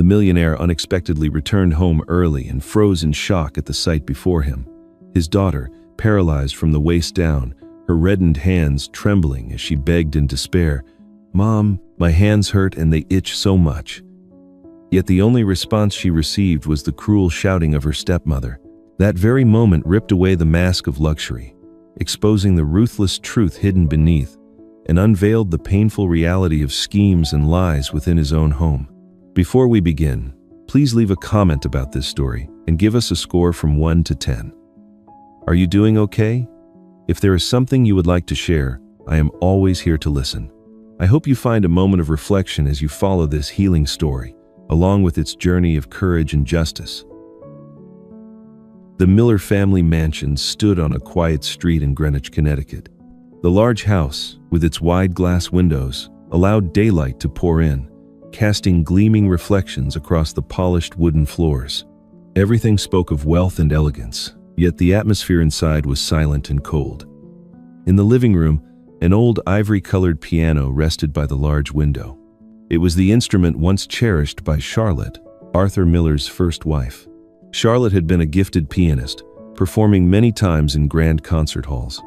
millionaire unexpectedly returned home early and froze in shock at the sight before him. His daughter, paralyzed from the waist down, her reddened hands trembling as she begged in despair, "Mom, my hands hurt and they itch so much." Yet the only response she received was the cruel shouting of her stepmother. That very moment ripped away the mask of luxury, exposing the ruthless truth hidden beneath, and unveiled the painful reality of schemes and lies within his own home. Before we begin, please leave a comment about this story and give us a score from 1 to 10. Are you doing okay? If there is something you would like to share, I am always here to listen. I hope you find a moment of reflection as you follow this healing story, along with its journey of courage and justice. The Miller family mansion stood on a quiet street in Greenwich, Connecticut. The large house, with its wide glass windows, allowed daylight to pour in, casting gleaming reflections across the polished wooden floors. Everything spoke of wealth and elegance, yet the atmosphere inside was silent and cold. In the living room, an old ivory-colored piano rested by the large window. It was the instrument once cherished by Charlotte, Arthur Miller's first wife. Charlotte had been a gifted pianist, performing many times in grand concert halls.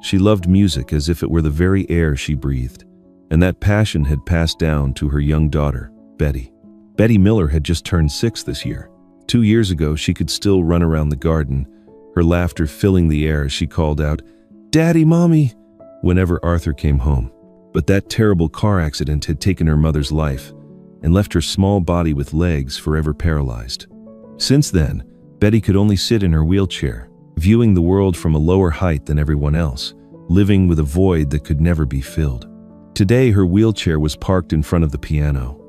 She loved music as if it were the very air she breathed, and that passion had passed down to her young daughter, Betty. Betty Miller had just turned 6 this year. 2 years ago, she could still run around the garden, her laughter filling the air as she called out, "Daddy, Mommy," whenever Arthur came home. But that terrible car accident had taken her mother's life and left her small body with legs forever paralyzed. Since then, Betty could only sit in her wheelchair, viewing the world from a lower height than everyone else, living with a void that could never be filled. Today, her wheelchair was parked in front of the piano.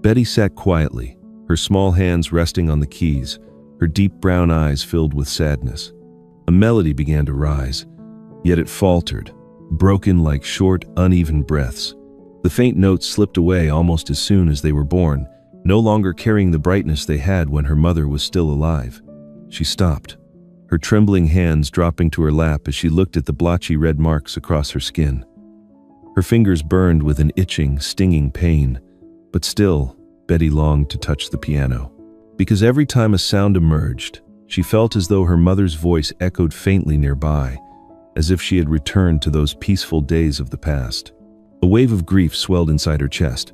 Betty sat quietly, her small hands resting on the keys, her deep brown eyes filled with sadness. A melody began to rise, yet it faltered, broken like short, uneven breaths. The faint notes slipped away almost as soon as they were born, no longer carrying the brightness they had when her mother was still alive. She stopped, her trembling hands dropping to her lap as she looked at the blotchy red marks across her skin. Her fingers burned with an itching, stinging pain, but still, Betty longed to touch the piano. Because every time a sound emerged, she felt as though her mother's voice echoed faintly nearby, as if she had returned to those peaceful days of the past. A wave of grief swelled inside her chest.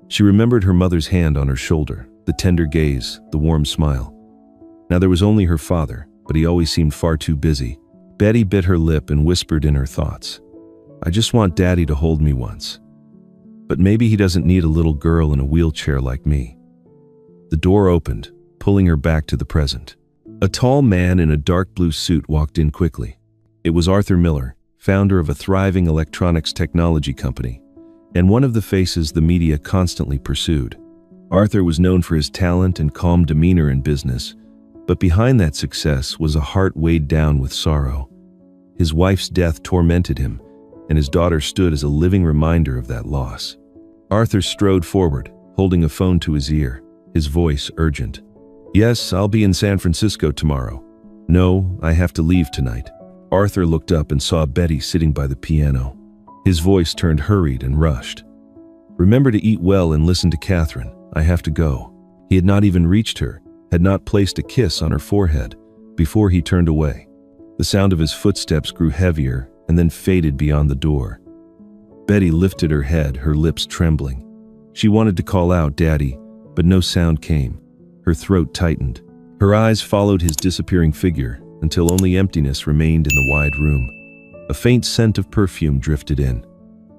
She remembered her mother's hand on her shoulder, the tender gaze, the warm smile. Now there was only her father, but he always seemed far too busy. Betty bit her lip and whispered in her thoughts, "I just want Daddy to hold me once. But maybe he doesn't need a little girl in a wheelchair like me." The door opened, pulling her back to the present. A tall man in a dark blue suit walked in quickly. It was Arthur Miller, founder of a thriving electronics technology company, and one of the faces the media constantly pursued. Arthur was known for his talent and calm demeanor in business, but behind that success was a heart weighed down with sorrow. His wife's death tormented him, and his daughter stood as a living reminder of that loss. Arthur strode forward, holding a phone to his ear, his voice urgent. "Yes, I'll be in San Francisco tomorrow." "No, I have to leave tonight." Arthur looked up and saw Betty sitting by the piano. His voice turned hurried and rushed. "Remember to eat well and listen to Catherine. I have to go." He had not even reached her, had not placed a kiss on her forehead, before he turned away. The sound of his footsteps grew heavier and then faded beyond the door. Betty lifted her head, her lips trembling. She wanted to call out, "Daddy," but no sound came. Her throat tightened. Her eyes followed his disappearing figure until only emptiness remained in the wide room. A faint scent of perfume drifted in.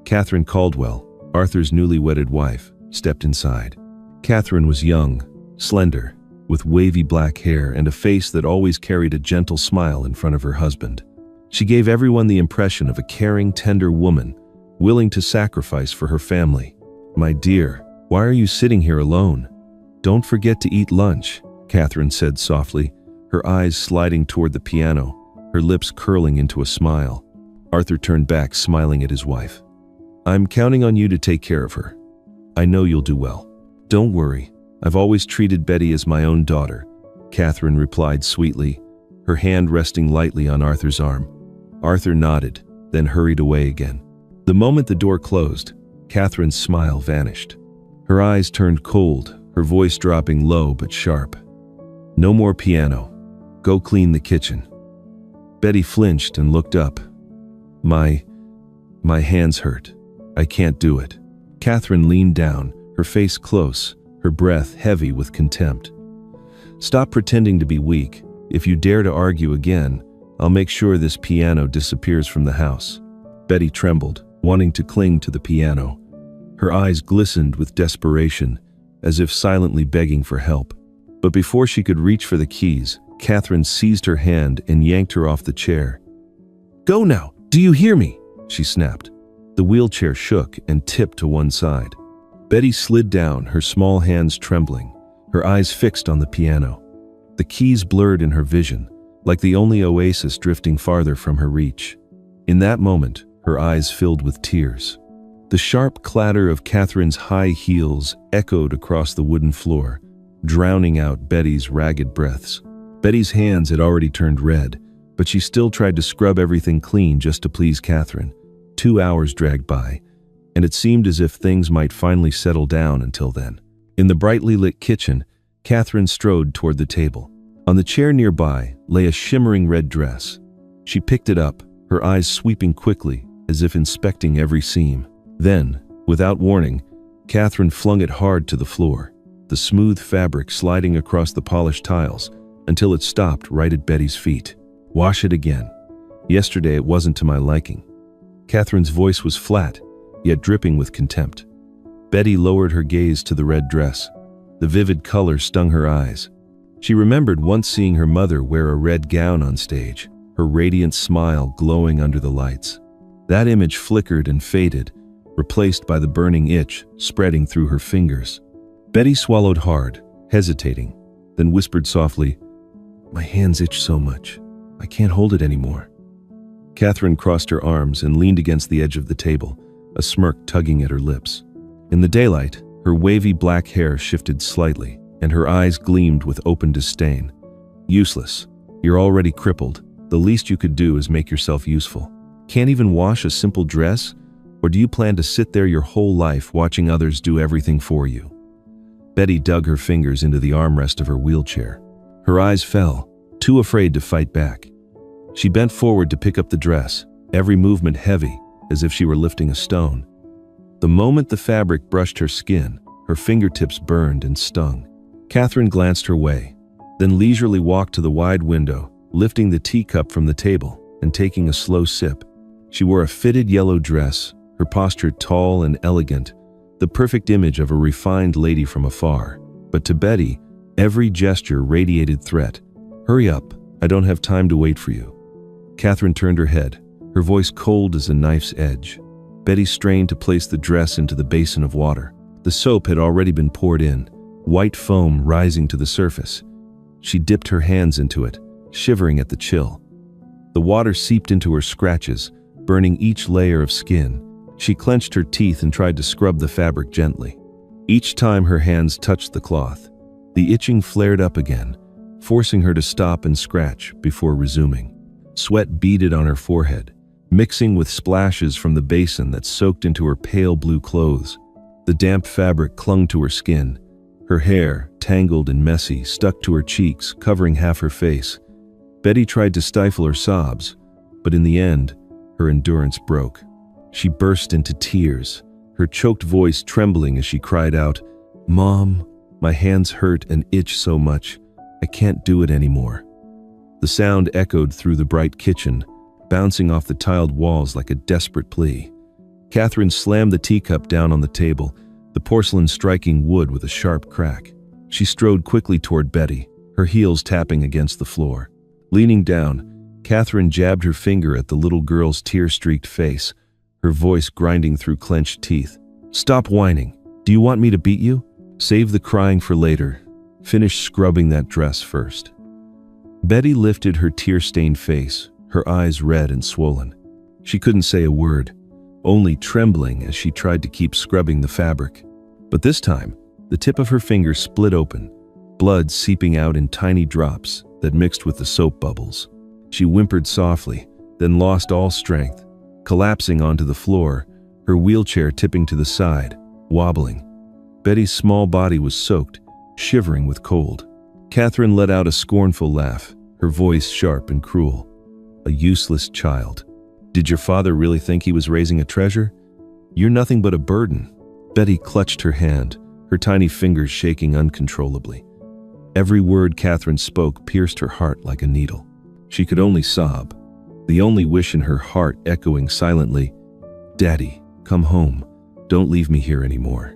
Catherine Caldwell, Arthur's newly wedded wife, stepped inside. Catherine was young, slender, with wavy black hair and a face that always carried a gentle smile in front of her husband. She gave everyone the impression of a caring, tender woman, willing to sacrifice for her family. "My dear, why are you sitting here alone? Don't forget to eat lunch," Catherine said softly, her eyes sliding toward the piano, her lips curling into a smile. Arthur turned back, smiling at his wife. "I'm counting on you to take care of her. I know you'll do well." "Don't worry. I've always treated Betty as my own daughter," Catherine replied sweetly, her hand resting lightly on Arthur's arm. Arthur nodded, then hurried away again. The moment the door closed, Catherine's smile vanished. Her eyes turned cold, her voice dropping low but sharp. "No more piano. Go clean the kitchen." Betty flinched and looked up. My hands hurt. I can't do it." Catherine leaned down, her face close, her breath heavy with contempt. "Stop pretending to be weak. If you dare to argue again, I'll make sure this piano disappears from the house." Betty trembled, wanting to cling to the piano. Her eyes glistened with desperation, as if silently begging for help. But before she could reach for the keys, Catherine seized her hand and yanked her off the chair. "Go now! Do you hear me?" she snapped. The wheelchair shook and tipped to one side. Betty slid down, her small hands trembling, her eyes fixed on the piano. The keys blurred in her vision, like the only oasis drifting farther from her reach. In that moment, her eyes filled with tears. The sharp clatter of Catherine's high heels echoed across the wooden floor, drowning out Betty's ragged breaths. Betty's hands had already turned red, but she still tried to scrub everything clean just to please Catherine. 2 hours dragged by, and it seemed as if things might finally settle down until then. In the brightly lit kitchen, Catherine strode toward the table. On the chair nearby lay a shimmering red dress. She picked it up, her eyes sweeping quickly, as if inspecting every seam. Then, without warning, Catherine flung it hard to the floor, the smooth fabric sliding across the polished tiles until it stopped right at Betty's feet. "Wash it again. Yesterday it wasn't to my liking." Catherine's voice was flat, yet dripping with contempt. Betty lowered her gaze to the red dress. The vivid color stung her eyes. She remembered once seeing her mother wear a red gown on stage, her radiant smile glowing under the lights. That image flickered and faded, replaced by the burning itch spreading through her fingers. Betty swallowed hard, hesitating, then whispered softly, "My hands itch so much. I can't hold it anymore." Catherine crossed her arms and leaned against the edge of the table, a smirk tugging at her lips. In the daylight, her wavy black hair shifted slightly, and her eyes gleamed with open disdain. "Useless. You're already crippled. The least you could do is make yourself useful. Can't even wash a simple dress? Or do you plan to sit there your whole life watching others do everything for you?" Betty dug her fingers into the armrest of her wheelchair. Her eyes fell, too afraid to fight back. She bent forward to pick up the dress, every movement heavy, as if she were lifting a stone. The moment the fabric brushed her skin, her fingertips burned and stung. Catherine glanced her way, then leisurely walked to the wide window, lifting the teacup from the table and taking a slow sip. She wore a fitted yellow dress, her posture tall and elegant, the perfect image of a refined lady from afar. But to Betty, every gesture radiated threat. "Hurry up, I don't have time to wait for you." Catherine turned her head, her voice cold as a knife's edge. Betty strained to place the dress into the basin of water. The soap had already been poured in, white foam rising to the surface. She dipped her hands into it, shivering at the chill. The water seeped into her scratches, burning each layer of skin. She clenched her teeth and tried to scrub the fabric gently. Each time her hands touched the cloth, the itching flared up again, forcing her to stop and scratch before resuming. Sweat beaded on her forehead, mixing with splashes from the basin that soaked into her pale blue clothes. The damp fabric clung to her skin. Her hair, tangled and messy, stuck to her cheeks, covering half her face. Betty tried to stifle her sobs, but in the end, her endurance broke. She burst into tears, her choked voice trembling as she cried out, "Mom, my hands hurt and itch so much. I can't do it anymore." The sound echoed through the bright kitchen, bouncing off the tiled walls like a desperate plea. Catherine slammed the teacup down on the table, the porcelain striking wood with a sharp crack. She strode quickly toward Betty, her heels tapping against the floor. Leaning down, Catherine jabbed her finger at the little girl's tear-streaked face, her voice grinding through clenched teeth. "Stop whining. Do you want me to beat you? Save the crying for later. Finish scrubbing that dress first." Betty lifted her tear-stained face, her eyes red and swollen. She couldn't say a word, only trembling as she tried to keep scrubbing the fabric. But this time, the tip of her finger split open, blood seeping out in tiny drops that mixed with the soap bubbles. She whimpered softly, then lost all strength, collapsing onto the floor, her wheelchair tipping to the side, wobbling. Betty's small body was soaked, shivering with cold. Catherine let out a scornful laugh, her voice sharp and cruel. A useless child. Did your father really think he was raising a treasure? You're nothing but a burden. Betty clutched her hand, her tiny fingers shaking uncontrollably. Every word Catherine spoke pierced her heart like a needle. She could only sob, the only wish in her heart echoing silently, "Daddy, come home. Don't leave me here anymore."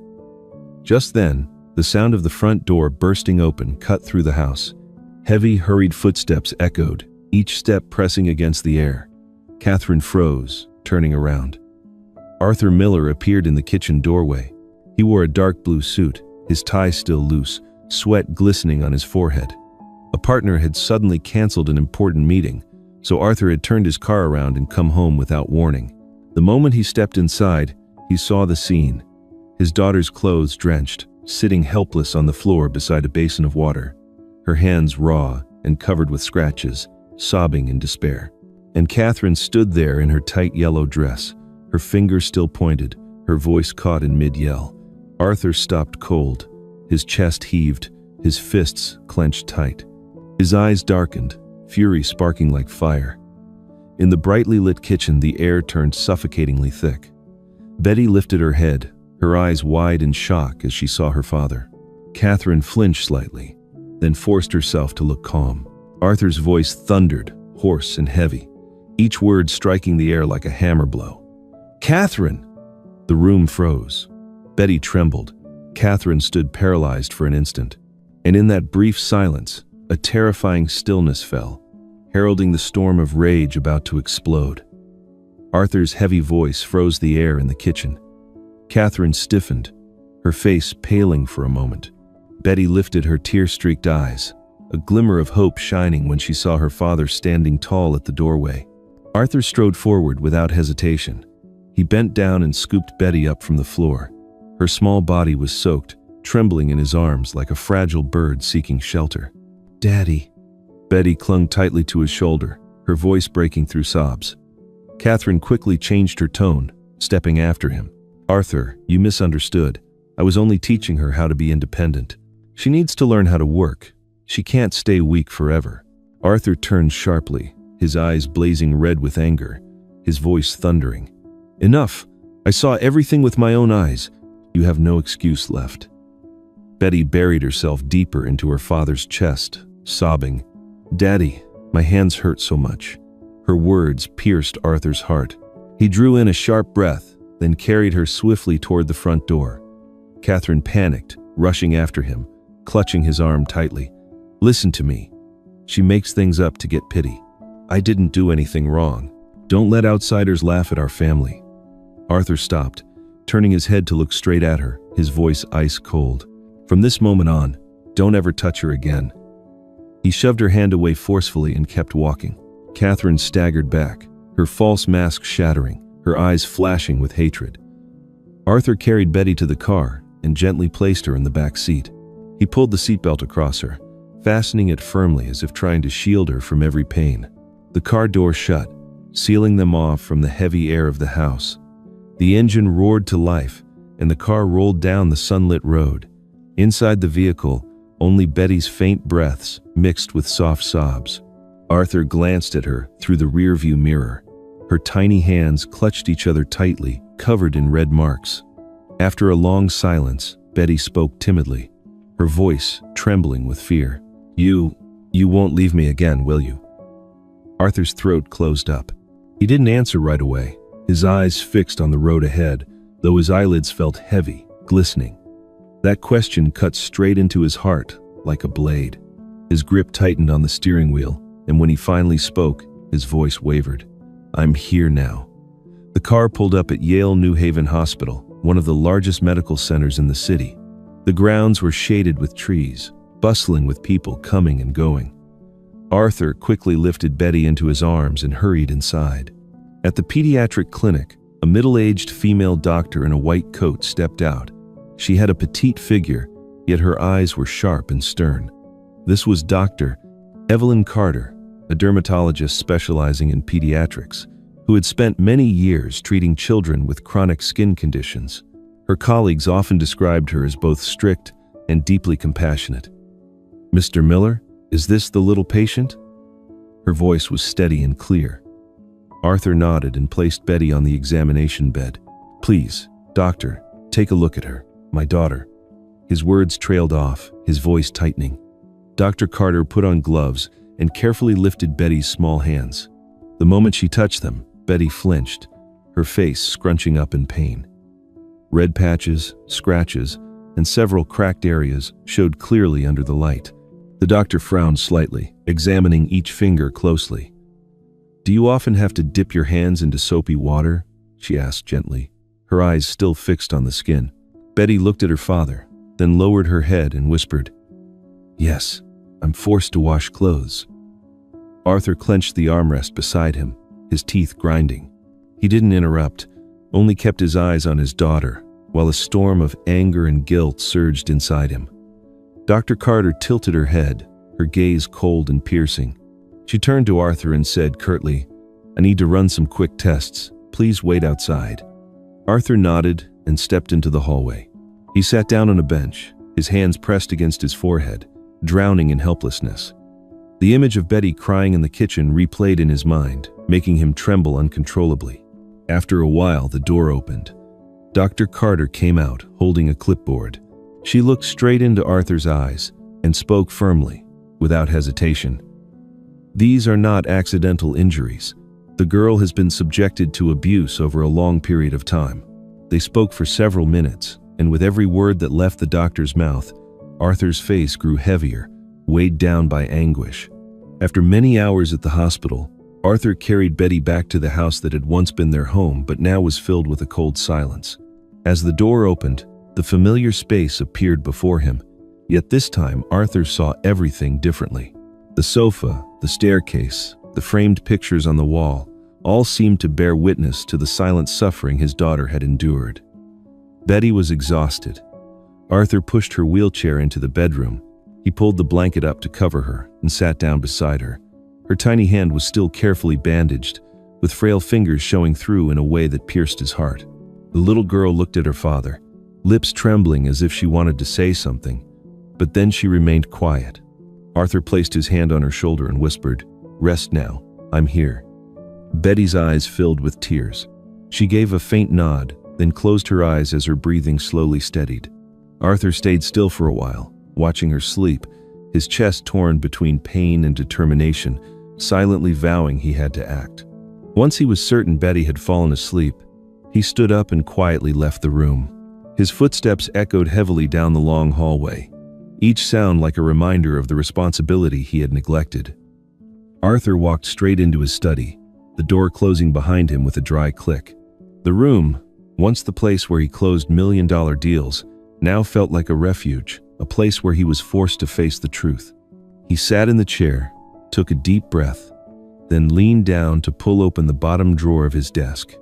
Just then, the sound of the front door bursting open cut through the house. Heavy, hurried footsteps echoed, each step pressing against the air. Catherine froze, turning around. Arthur Miller appeared in the kitchen doorway. He wore a dark blue suit, his tie still loose, sweat glistening on his forehead. A partner had suddenly canceled an important meeting, so Arthur had turned his car around and come home without warning. The moment he stepped inside, he saw the scene. His daughter's clothes drenched, sitting helpless on the floor beside a basin of water, her hands raw and covered with scratches, sobbing in despair. And Catherine stood there in her tight yellow dress, her fingers still pointed, her voice caught in mid-yell. Arthur stopped cold. His chest heaved, his fists clenched tight. His eyes darkened, fury sparking like fire. In the brightly lit kitchen, the air turned suffocatingly thick. Betty lifted her head, her eyes wide in shock as she saw her father. Catherine flinched slightly, then forced herself to look calm. Arthur's voice thundered, hoarse and heavy, each word striking the air like a hammer blow. "Catherine!" The room froze. Betty trembled. Catherine stood paralyzed for an instant. And in that brief silence, a terrifying stillness fell, heralding the storm of rage about to explode. Arthur's heavy voice froze the air in the kitchen. Catherine stiffened, her face paling for a moment. Betty lifted her tear-streaked eyes, a glimmer of hope shining when she saw her father standing tall at the doorway. Arthur strode forward without hesitation. He bent down and scooped Betty up from the floor. Her small body was soaked, trembling in his arms like a fragile bird seeking shelter. "Daddy." Betty clung tightly to his shoulder, her voice breaking through sobs. Catherine quickly changed her tone, stepping after him. "Arthur, you misunderstood. I was only teaching her how to be independent. She needs to learn how to work. She can't stay weak forever." Arthur turned sharply, his eyes blazing red with anger, his voice thundering. "Enough! I saw everything with my own eyes. You have no excuse left." Betty buried herself deeper into her father's chest, sobbing, "Daddy, my hands hurt so much." Her words pierced Arthur's heart. He drew in a sharp breath, then carried her swiftly toward the front door. Catherine panicked, rushing after him, clutching his arm tightly. "Listen to me. She makes things up to get pity. I didn't do anything wrong. Don't let outsiders laugh at our family." Arthur stopped, turning his head to look straight at her, his voice ice cold. "From this moment on, don't ever touch her again." He shoved her hand away forcefully and kept walking. Catherine staggered back, her false mask shattering, her eyes flashing with hatred. Arthur carried Betty to the car and gently placed her in the back seat. He pulled the seatbelt across her, fastening it firmly as if trying to shield her from every pain. The car door shut, sealing them off from the heavy air of the house. The engine roared to life, and the car rolled down the sunlit road. Inside the vehicle, only Betty's faint breaths mixed with soft sobs. Arthur glanced at her through the rearview mirror. Her tiny hands clutched each other tightly, covered in red marks. After a long silence, Betty spoke timidly, her voice trembling with fear. You won't leave me again, will you?" Arthur's throat closed up. He didn't answer right away, his eyes fixed on the road ahead, though his eyelids felt heavy, glistening. That question cut straight into his heart, like a blade. His grip tightened on the steering wheel, and when he finally spoke, his voice wavered. "I'm here now." The car pulled up at Yale New Haven Hospital, one of the largest medical centers in the city. The grounds were shaded with trees, bustling with people coming and going. Arthur quickly lifted Betty into his arms and hurried inside. At the pediatric clinic, a middle-aged female doctor in a white coat stepped out. She had a petite figure, yet her eyes were sharp and stern. This was Dr. Evelyn Carter, a dermatologist specializing in pediatrics, who had spent many years treating children with chronic skin conditions. Her colleagues often described her as both strict and deeply compassionate. "Mr. Miller, is this the little patient?" Her voice was steady and clear. Arthur nodded and placed Betty on the examination bed. "Please, doctor, take a look at her, my daughter." His words trailed off, his voice tightening. Dr. Carter put on gloves and carefully lifted Betty's small hands. The moment she touched them, Betty flinched, her face scrunching up in pain. Red patches, scratches, and several cracked areas showed clearly under the light. The doctor frowned slightly, examining each finger closely. "Do you often have to dip your hands into soapy water?" she asked gently, her eyes still fixed on the skin. Betty looked at her father, then lowered her head and whispered, "Yes, I'm forced to wash clothes." Arthur clenched the armrest beside him, his teeth grinding. He didn't interrupt, only kept his eyes on his daughter, while a storm of anger and guilt surged inside him. Dr. Carter tilted her head, her gaze cold and piercing. She turned to Arthur and said curtly, "I need to run some quick tests. Please wait outside." Arthur nodded and stepped into the hallway. He sat down on a bench, his hands pressed against his forehead, drowning in helplessness. The image of Betty crying in the kitchen replayed in his mind, making him tremble uncontrollably. After a while, the door opened. Dr. Carter came out, holding a clipboard. She looked straight into Arthur's eyes and spoke firmly, without hesitation. "These are not accidental injuries. The girl has been subjected to abuse over a long period of time." They spoke for several minutes, and with every word that left the doctor's mouth, Arthur's face grew heavier, weighed down by anguish. After many hours at the hospital, Arthur carried Betty back to the house that had once been their home but now was filled with a cold silence. As the door opened, the familiar space appeared before him, yet this time Arthur saw everything differently. The sofa, the staircase, the framed pictures on the wall, all seemed to bear witness to the silent suffering his daughter had endured. Betty was exhausted. Arthur pushed her wheelchair into the bedroom. He pulled the blanket up to cover her and sat down beside her. Her tiny hand was still carefully bandaged, with frail fingers showing through in a way that pierced his heart. The little girl looked at her father, lips trembling as if she wanted to say something, but then she remained quiet. Arthur placed his hand on her shoulder and whispered, "Rest now, I'm here." Betty's eyes filled with tears. She gave a faint nod, then closed her eyes as her breathing slowly steadied. Arthur stayed still for a while, watching her sleep, his chest torn between pain and determination, silently vowing he had to act. Once he was certain Betty had fallen asleep, he stood up and quietly left the room. His footsteps echoed heavily down the long hallway, each sound like a reminder of the responsibility he had neglected. Arthur walked straight into his study, the door closing behind him with a dry click. The room, once the place where he closed million-dollar deals, now felt like a refuge, a place where he was forced to face the truth. He sat in the chair, took a deep breath, then leaned down to pull open the bottom drawer of his desk.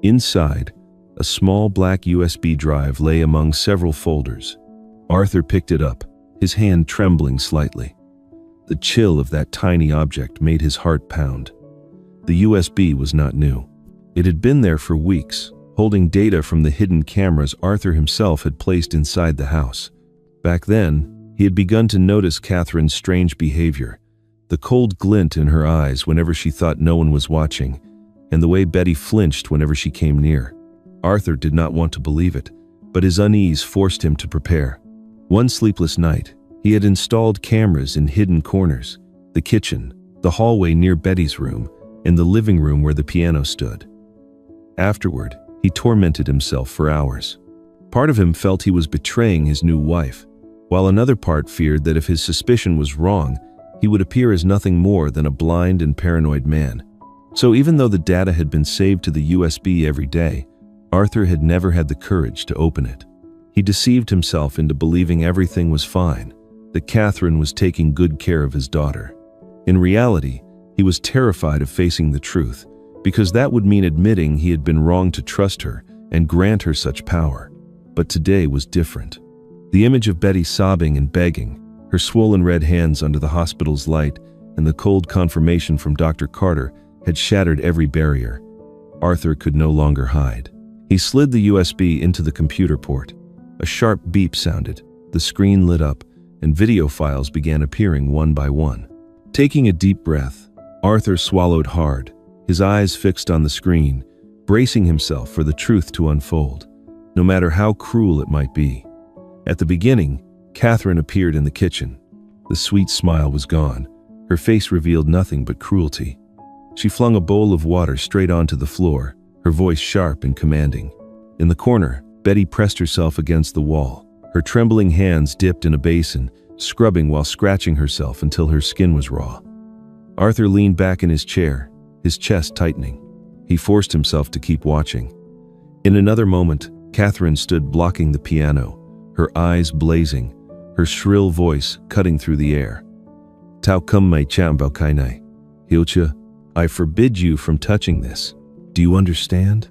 Inside, a small black USB drive lay among several folders. Arthur picked it up, his hand trembling slightly. The chill of that tiny object made his heart pound. The USB was not new. It had been there for weeks, holding data from the hidden cameras Arthur himself had placed inside the house. Back then, he had begun to notice Catherine's strange behavior, the cold glint in her eyes whenever she thought no one was watching, and the way Betty flinched whenever she came near. Arthur did not want to believe it, but his unease forced him to prepare. One sleepless night, he had installed cameras in hidden corners, the kitchen, the hallway near Betty's room, and the living room where the piano stood. Afterward, he tormented himself for hours. Part of him felt he was betraying his new wife, while another part feared that if his suspicion was wrong, he would appear as nothing more than a blind and paranoid man. So even though the data had been saved to the USB every day, Arthur had never had the courage to open it. He deceived himself into believing everything was fine, that Catherine was taking good care of his daughter. In reality, he was terrified of facing the truth, because that would mean admitting he had been wrong to trust her and grant her such power. But today was different. The image of Betty sobbing and begging, her swollen red hands under the hospital's light, and the cold confirmation from Dr. Carter had shattered every barrier. Arthur could no longer hide. He slid the USB into the computer port. A sharp beep sounded, The screen lit up, and video files began appearing one by one. Taking a deep breath, Arthur swallowed hard, his eyes fixed on the screen, bracing himself for the truth to unfold, no matter how cruel it might be. At the beginning, Catherine appeared in the kitchen. The sweet smile was gone. Her face revealed nothing but cruelty. She flung a bowl of water straight onto the floor, her voice sharp and commanding. In the corner, Betty pressed herself against the wall, her trembling hands dipped in a basin, scrubbing while scratching herself until her skin was raw. Arthur leaned back in his chair, his chest tightening. He forced himself to keep watching. In another moment, Catherine stood blocking the piano, her eyes blazing, her shrill voice cutting through the air. "Tao come mai chambao kainai. Hilcha, I forbid you from touching this. Do you understand?"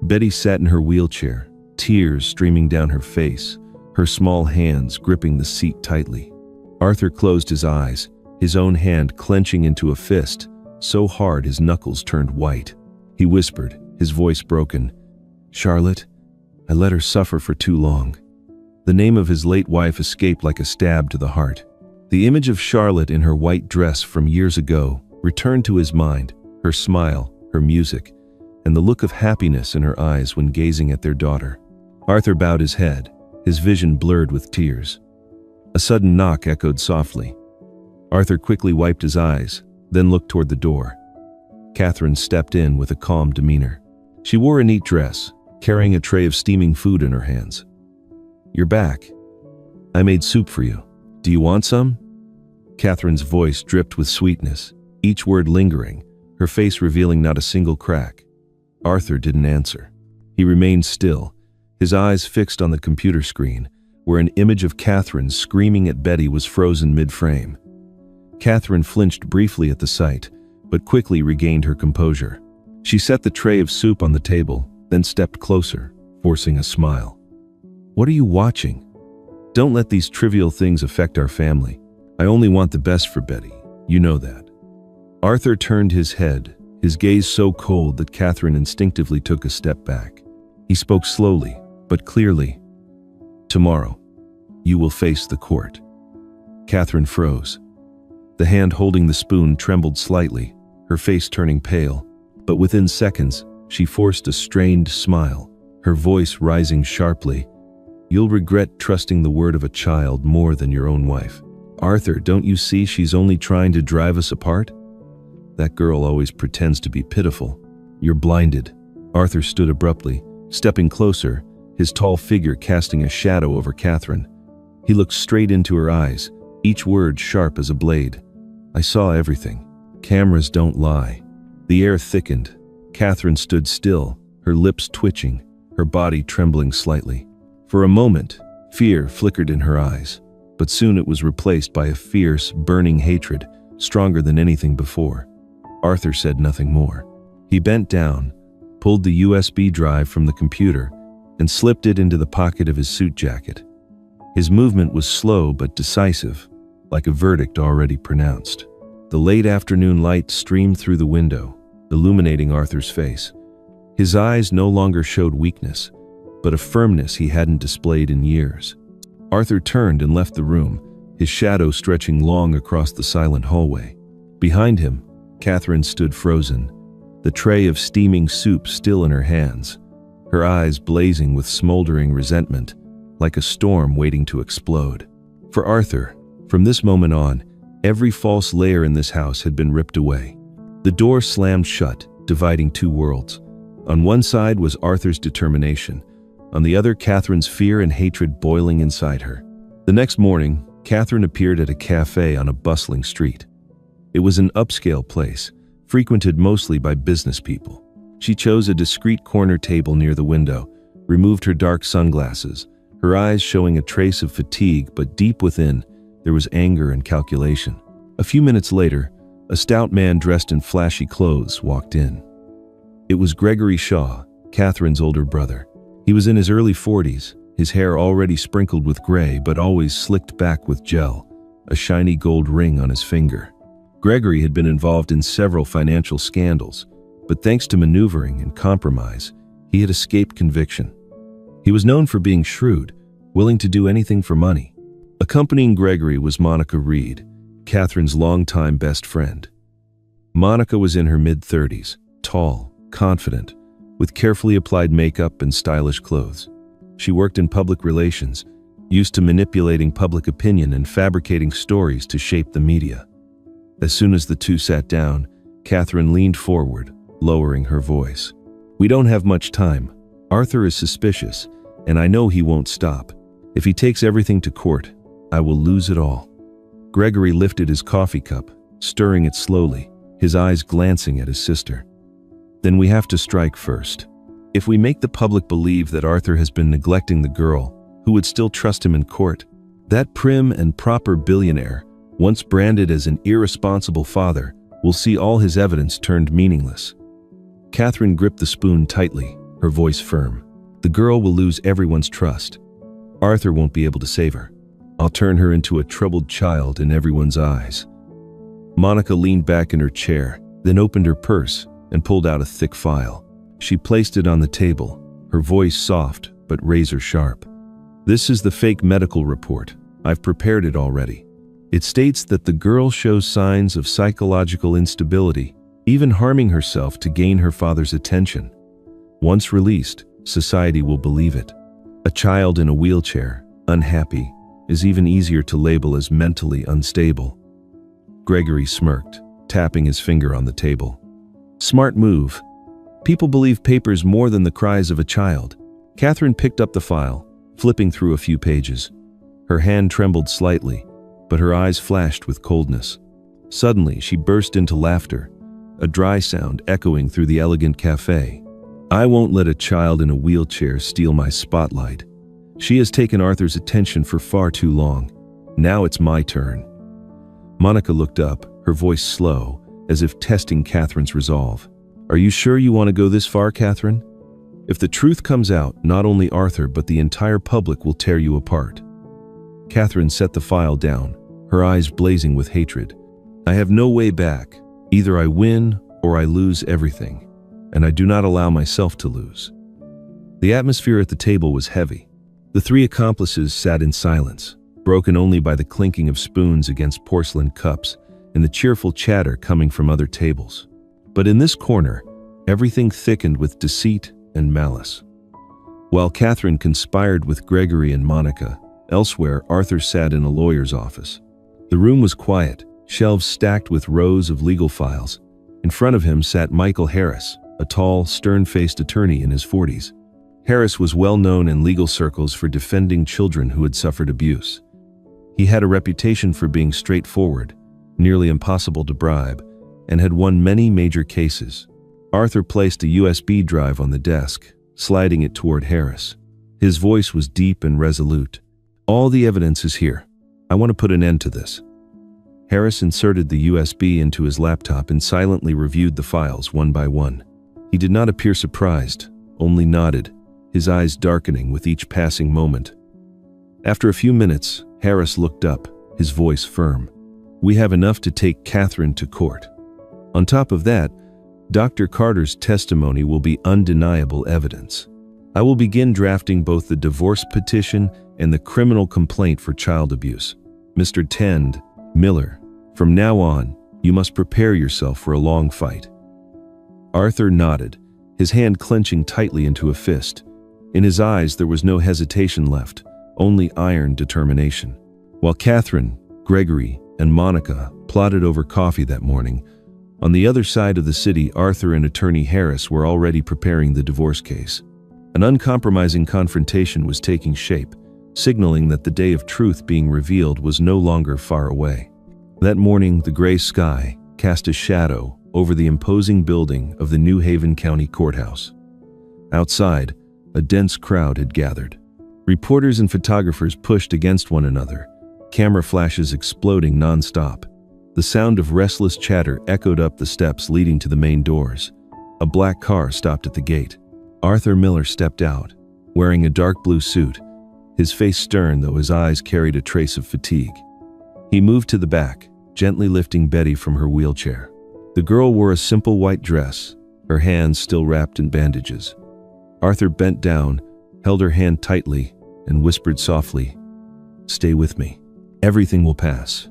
Betty sat in her wheelchair, tears streaming down her face, her small hands gripping the seat tightly. Arthur closed his eyes, his own hand clenching into a fist, so hard his knuckles turned white. He whispered, his voice broken, "Charlotte, I let her suffer for too long." The name of his late wife escaped like a stab to the heart. The image of Charlotte in her white dress from years ago returned to his mind, her smile, her music, and the look of happiness in her eyes when gazing at their daughter. Arthur bowed his head, his vision blurred with tears. A sudden knock echoed softly. Arthur quickly wiped his eyes, then looked toward the door. Catherine stepped in with a calm demeanor. She wore a neat dress, carrying a tray of steaming food in her hands. "You're back. I made soup for you. Do you want some?" Catherine's voice dripped with sweetness, each word lingering, her face revealing not a single crack. Arthur didn't answer. He remained still, his eyes fixed on the computer screen, where an image of Catherine screaming at Betty was frozen mid-frame. Catherine flinched briefly at the sight, but quickly regained her composure. She set the tray of soup on the table, then stepped closer, forcing a smile. "What are you watching? Don't let these trivial things affect our family. I only want the best for Betty. You know that." Arthur turned his head, his gaze so cold that Catherine instinctively took a step back. He spoke slowly, but clearly. "Tomorrow, you will face the court." Catherine froze. The hand holding the spoon trembled slightly, her face turning pale, but within seconds, she forced a strained smile, her voice rising sharply. "You'll regret trusting the word of a child more than your own wife. Arthur, don't you see she's only trying to drive us apart? That girl always pretends to be pitiful. You're blinded." Arthur stood abruptly, stepping closer, his tall figure casting a shadow over Catherine. He looked straight into her eyes, each word sharp as a blade. "I saw everything. Cameras don't lie." The air thickened. Catherine stood still, her lips twitching, her body trembling slightly. For a moment, fear flickered in her eyes, but soon it was replaced by a fierce, burning hatred, stronger than anything before. Arthur said nothing more. He bent down, pulled the USB drive from the computer, and slipped it into the pocket of his suit jacket. His movement was slow but decisive, like a verdict already pronounced. The late afternoon light streamed through the window, illuminating Arthur's face. His eyes no longer showed weakness, but a firmness he hadn't displayed in years. Arthur turned and left the room, his shadow stretching long across the silent hallway. Behind him, Catherine stood frozen, the tray of steaming soup still in her hands, her eyes blazing with smoldering resentment, like a storm waiting to explode. For Arthur, from this moment on, every false layer in this house had been ripped away. The door slammed shut, dividing two worlds. On one side was Arthur's determination, on the other Catherine's fear and hatred boiling inside her. The next morning, Catherine appeared at a cafe on a bustling street. It was an upscale place, frequented mostly by business people. She chose a discreet corner table near the window, removed her dark sunglasses, her eyes showing a trace of fatigue, but deep within, there was anger and calculation. A few minutes later, a stout man dressed in flashy clothes walked in. It was Gregory Shaw, Catherine's older brother. He was in his early 40s, his hair already sprinkled with gray but always slicked back with gel, a shiny gold ring on his finger. Gregory had been involved in several financial scandals, but thanks to maneuvering and compromise, he had escaped conviction. He was known for being shrewd, willing to do anything for money. Accompanying Gregory was Monica Reed, Catherine's longtime best friend. Monica was in her mid-30s, tall, confident, with carefully applied makeup and stylish clothes. She worked in public relations, used to manipulating public opinion and fabricating stories to shape the media. As soon as the two sat down, Catherine leaned forward, lowering her voice. "We don't have much time. Arthur is suspicious, and I know he won't stop. If he takes everything to court, I will lose it all." Gregory lifted his coffee cup, stirring it slowly, his eyes glancing at his sister. "Then we have to strike first. If we make the public believe that Arthur has been neglecting the girl, who would still trust him in court? That prim and proper billionaire, once branded as an irresponsible father, will see all his evidence turned meaningless." Catherine gripped the spoon tightly, her voice firm. "The girl will lose everyone's trust. Arthur won't be able to save her. I'll turn her into a troubled child in everyone's eyes." Monica leaned back in her chair, then opened her purse and pulled out a thick file. She placed it on the table, her voice soft but razor sharp. "This is the fake medical report. I've prepared it already. It states that the girl shows signs of psychological instability, even harming herself to gain her father's attention. Once released, society will believe it. A child in a wheelchair, unhappy, is even easier to label as mentally unstable." Gregory smirked, tapping his finger on the table. "Smart move. People believe papers more than the cries of a child." Catherine picked up the file, flipping through a few pages. Her hand trembled slightly, but her eyes flashed with coldness. Suddenly, she burst into laughter, a dry sound echoing through the elegant cafe. "I won't let a child in a wheelchair steal my spotlight. She has taken Arthur's attention for far too long. Now it's my turn." Monica looked up, her voice slow, as if testing Catherine's resolve. "Are you sure you want to go this far, Catherine? If the truth comes out, not only Arthur but the entire public will tear you apart." Catherine set the file down, her eyes blazing with hatred. "I have no way back. Either I win or I lose everything, and I do not allow myself to lose." The atmosphere at the table was heavy. The three accomplices sat in silence, broken only by the clinking of spoons against porcelain cups and the cheerful chatter coming from other tables. But in this corner, everything thickened with deceit and malice. While Catherine conspired with Gregory and Monica, elsewhere Arthur sat in a lawyer's office. The room was quiet, shelves stacked with rows of legal files. In front of him sat Michael Harris, a tall, stern-faced attorney in his 40s. Harris was well known in legal circles for defending children who had suffered abuse. He had a reputation for being straightforward, nearly impossible to bribe, and had won many major cases. Arthur placed a USB drive on the desk, sliding it toward Harris. His voice was deep and resolute. "All the evidence is here. I want to put an end to this." Harris inserted the USB into his laptop and silently reviewed the files one by one. He did not appear surprised, only nodded, his eyes darkening with each passing moment. After a few minutes, Harris looked up, his voice firm. "We have enough to take Catherine to court. On top of that, Dr. Carter's testimony will be undeniable evidence. I will begin drafting both the divorce petition and the criminal complaint for child abuse. Mr. Tend, Miller, from now on, you must prepare yourself for a long fight." Arthur nodded, his hand clenching tightly into a fist. In his eyes there was no hesitation left, only iron determination. While Catherine, Gregory, and Monica plotted over coffee that morning, on the other side of the city, Arthur and attorney Harris were already preparing the divorce case. An uncompromising confrontation was taking shape, signaling that the day of truth being revealed was no longer far away. That morning, the gray sky cast a shadow over the imposing building of the New Haven County Courthouse. Outside, a dense crowd had gathered. Reporters and photographers pushed against one another, camera flashes exploding non-stop. The sound of restless chatter echoed up the steps leading to the main doors. A black car stopped at the gate. Arthur Miller stepped out, wearing a dark blue suit, his face stern though his eyes carried a trace of fatigue. He moved to the back, gently lifting Betty from her wheelchair. The girl wore a simple white dress, her hands still wrapped in bandages. Arthur bent down, held her hand tightly, and whispered softly, "Stay with me. Everything will pass."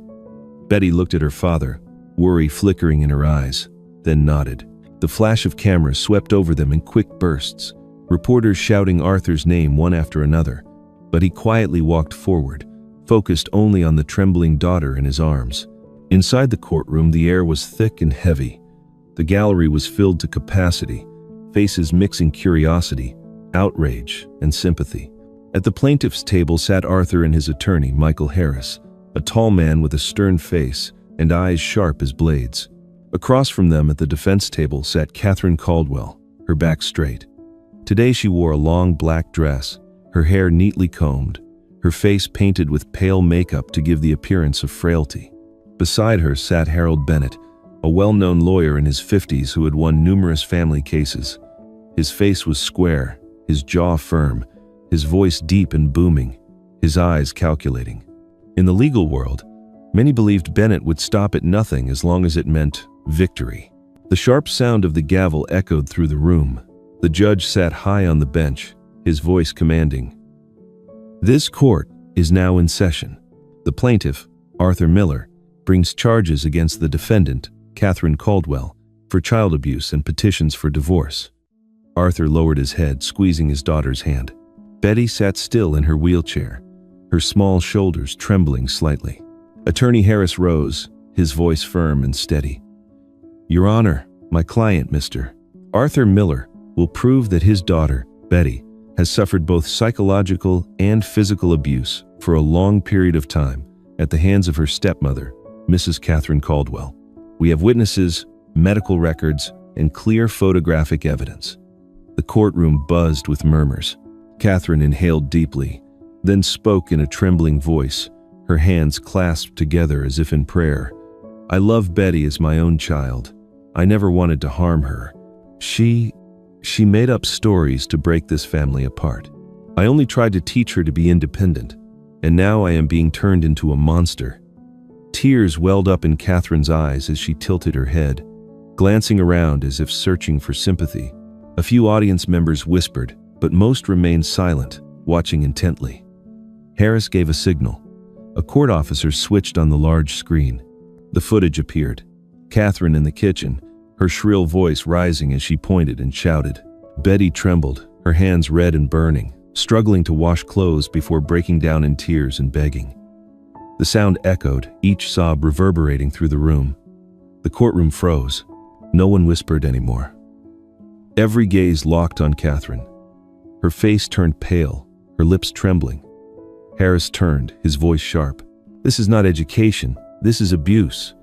Betty looked at her father, worry flickering in her eyes, then nodded. The flash of cameras swept over them in quick bursts, reporters shouting Arthur's name one after another, but he quietly walked forward, focused only on the trembling daughter in his arms. Inside the courtroom, the air was thick and heavy. The gallery was filled to capacity, faces mixing curiosity, outrage, and sympathy. At the plaintiff's table sat Arthur and his attorney, Michael Harris, a tall man with a stern face and eyes sharp as blades. Across from them at the defense table sat Catherine Caldwell, her back straight. Today she wore a long black dress, her hair neatly combed, her face painted with pale makeup to give the appearance of frailty. Beside her sat Harold Bennett, a well-known lawyer in his 50s who had won numerous family cases. His face was square, his jaw firm, his voice deep and booming, his eyes calculating. In the legal world, many believed Bennett would stop at nothing as long as it meant victory. The sharp sound of the gavel echoed through the room. The judge sat high on the bench, his voice commanding. "This court is now in session. The plaintiff, Arthur Miller, brings charges against the defendant, Catherine Caldwell, for child abuse and petitions for divorce." Arthur lowered his head, squeezing his daughter's hand. Betty sat still in her wheelchair, her small shoulders trembling slightly. Attorney Harris rose, his voice firm and steady. "Your Honor, my client, Mr. Arthur Miller, will prove that his daughter, Betty, has suffered both psychological and physical abuse for a long period of time at the hands of her stepmother, Mrs. Catherine Caldwell. We have witnesses, medical records, and clear photographic evidence." The courtroom buzzed with murmurs. Catherine inhaled deeply, then spoke in a trembling voice, her hands clasped together as if in prayer. "I love Betty as my own child. I never wanted to harm her. She made up stories to break this family apart. I only tried to teach her to be independent, and now I am being turned into a monster." Tears welled up in Catherine's eyes as she tilted her head, glancing around as if searching for sympathy. A few audience members whispered, but most remained silent, watching intently. Harris gave a signal. A court officer switched on the large screen. The footage appeared. Catherine in the kitchen, her shrill voice rising as she pointed and shouted. Betty trembled, her hands red and burning, struggling to wash clothes before breaking down in tears and begging. The sound echoed, each sob reverberating through the room. The courtroom froze. No one whispered anymore. Every gaze locked on Catherine. Her face turned pale, her lips trembling. Harris turned, his voice sharp. "This is not education, this is abuse."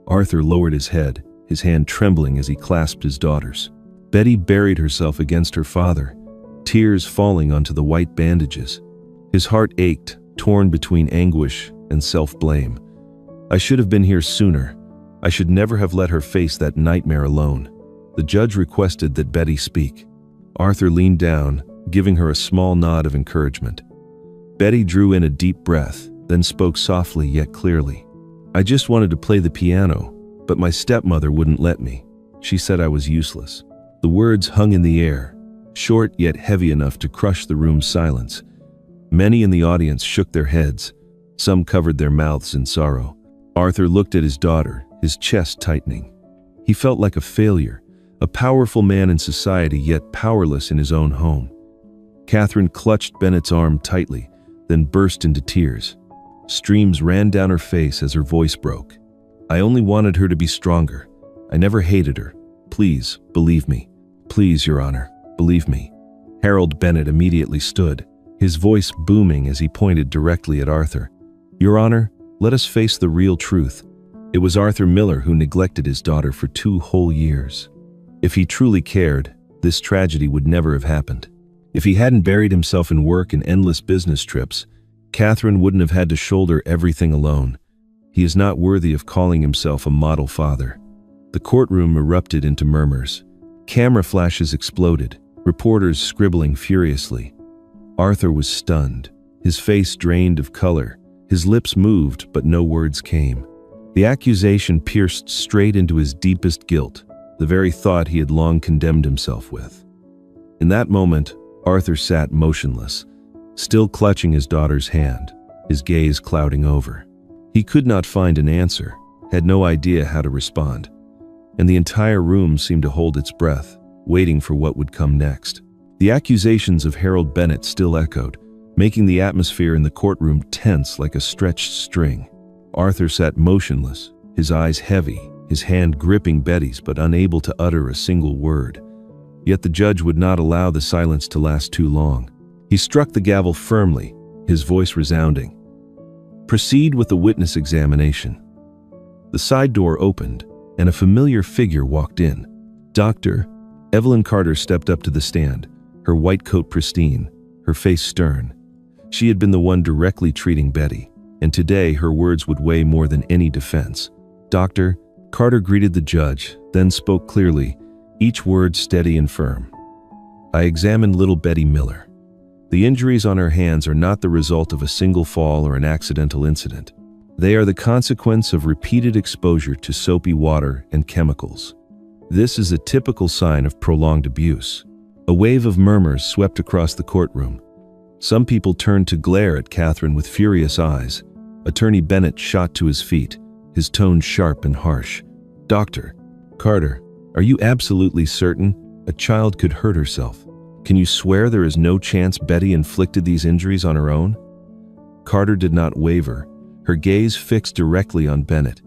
Arthur lowered his head, his hand trembling as he clasped his daughter's. Betty buried herself against her father, tears falling onto the white bandages. His heart ached, torn between anguish and self-blame. "I should have been here sooner. I should never have let her face that nightmare alone." The judge requested that Betty speak. Arthur leaned down, giving her a small nod of encouragement. Betty drew in a deep breath, then spoke softly yet clearly. "I just wanted to play the piano, but my stepmother wouldn't let me. She said I was useless." The words hung in the air, short yet heavy enough to crush the room's silence. Many in the audience shook their heads. Some covered their mouths in sorrow. Arthur looked at his daughter, his chest tightening. He felt like a failure, a powerful man in society yet powerless in his own home. Catherine clutched Bennett's arm tightly, then burst into tears. Streams ran down her face as her voice broke. "I only wanted her to be stronger. I never hated her. Please, believe me. Please, Your Honor, believe me." Harold Bennett immediately stood, his voice booming as he pointed directly at Arthur. "Your Honor, let us face the real truth. It was Arthur Miller who neglected his daughter for 2 whole years. If he truly cared, this tragedy would never have happened. If he hadn't buried himself in work and endless business trips, Catherine wouldn't have had to shoulder everything alone. He is not worthy of calling himself a model father." The courtroom erupted into murmurs. Camera flashes exploded, reporters scribbling furiously. Arthur was stunned, his face drained of color, his lips moved but no words came. The accusation pierced straight into his deepest guilt, the very thought he had long condemned himself with. In that moment, Arthur sat motionless, still clutching his daughter's hand, his gaze clouding over. He could not find an answer, had no idea how to respond, and the entire room seemed to hold its breath, waiting for what would come next. The accusations of Harold Bennett still echoed, making the atmosphere in the courtroom tense like a stretched string. Arthur sat motionless, his eyes heavy, his hand gripping Betty's but unable to utter a single word. Yet the judge would not allow the silence to last too long. He struck the gavel firmly, his voice resounding. "Proceed with the witness examination." The side door opened, and a familiar figure walked in. "Doctor." Evelyn Carter stepped up to the stand, her white coat pristine, her face stern. She had been the one directly treating Betty, and today her words would weigh more than any defense. "Doctor," Carter greeted the judge, then spoke clearly, each word steady and firm. "I examined little Betty Miller. The injuries on her hands are not the result of a single fall or an accidental incident. They are the consequence of repeated exposure to soapy water and chemicals. This is a typical sign of prolonged abuse." A wave of murmurs swept across the courtroom. Some people turned to glare at Catherine with furious eyes. Attorney Bennett shot to his feet, his tone sharp and harsh. "Doctor Carter, are you absolutely certain a child could hurt herself? Can you swear there is no chance Betty inflicted these injuries on her own?" Carter did not waver, her gaze fixed directly on Bennett.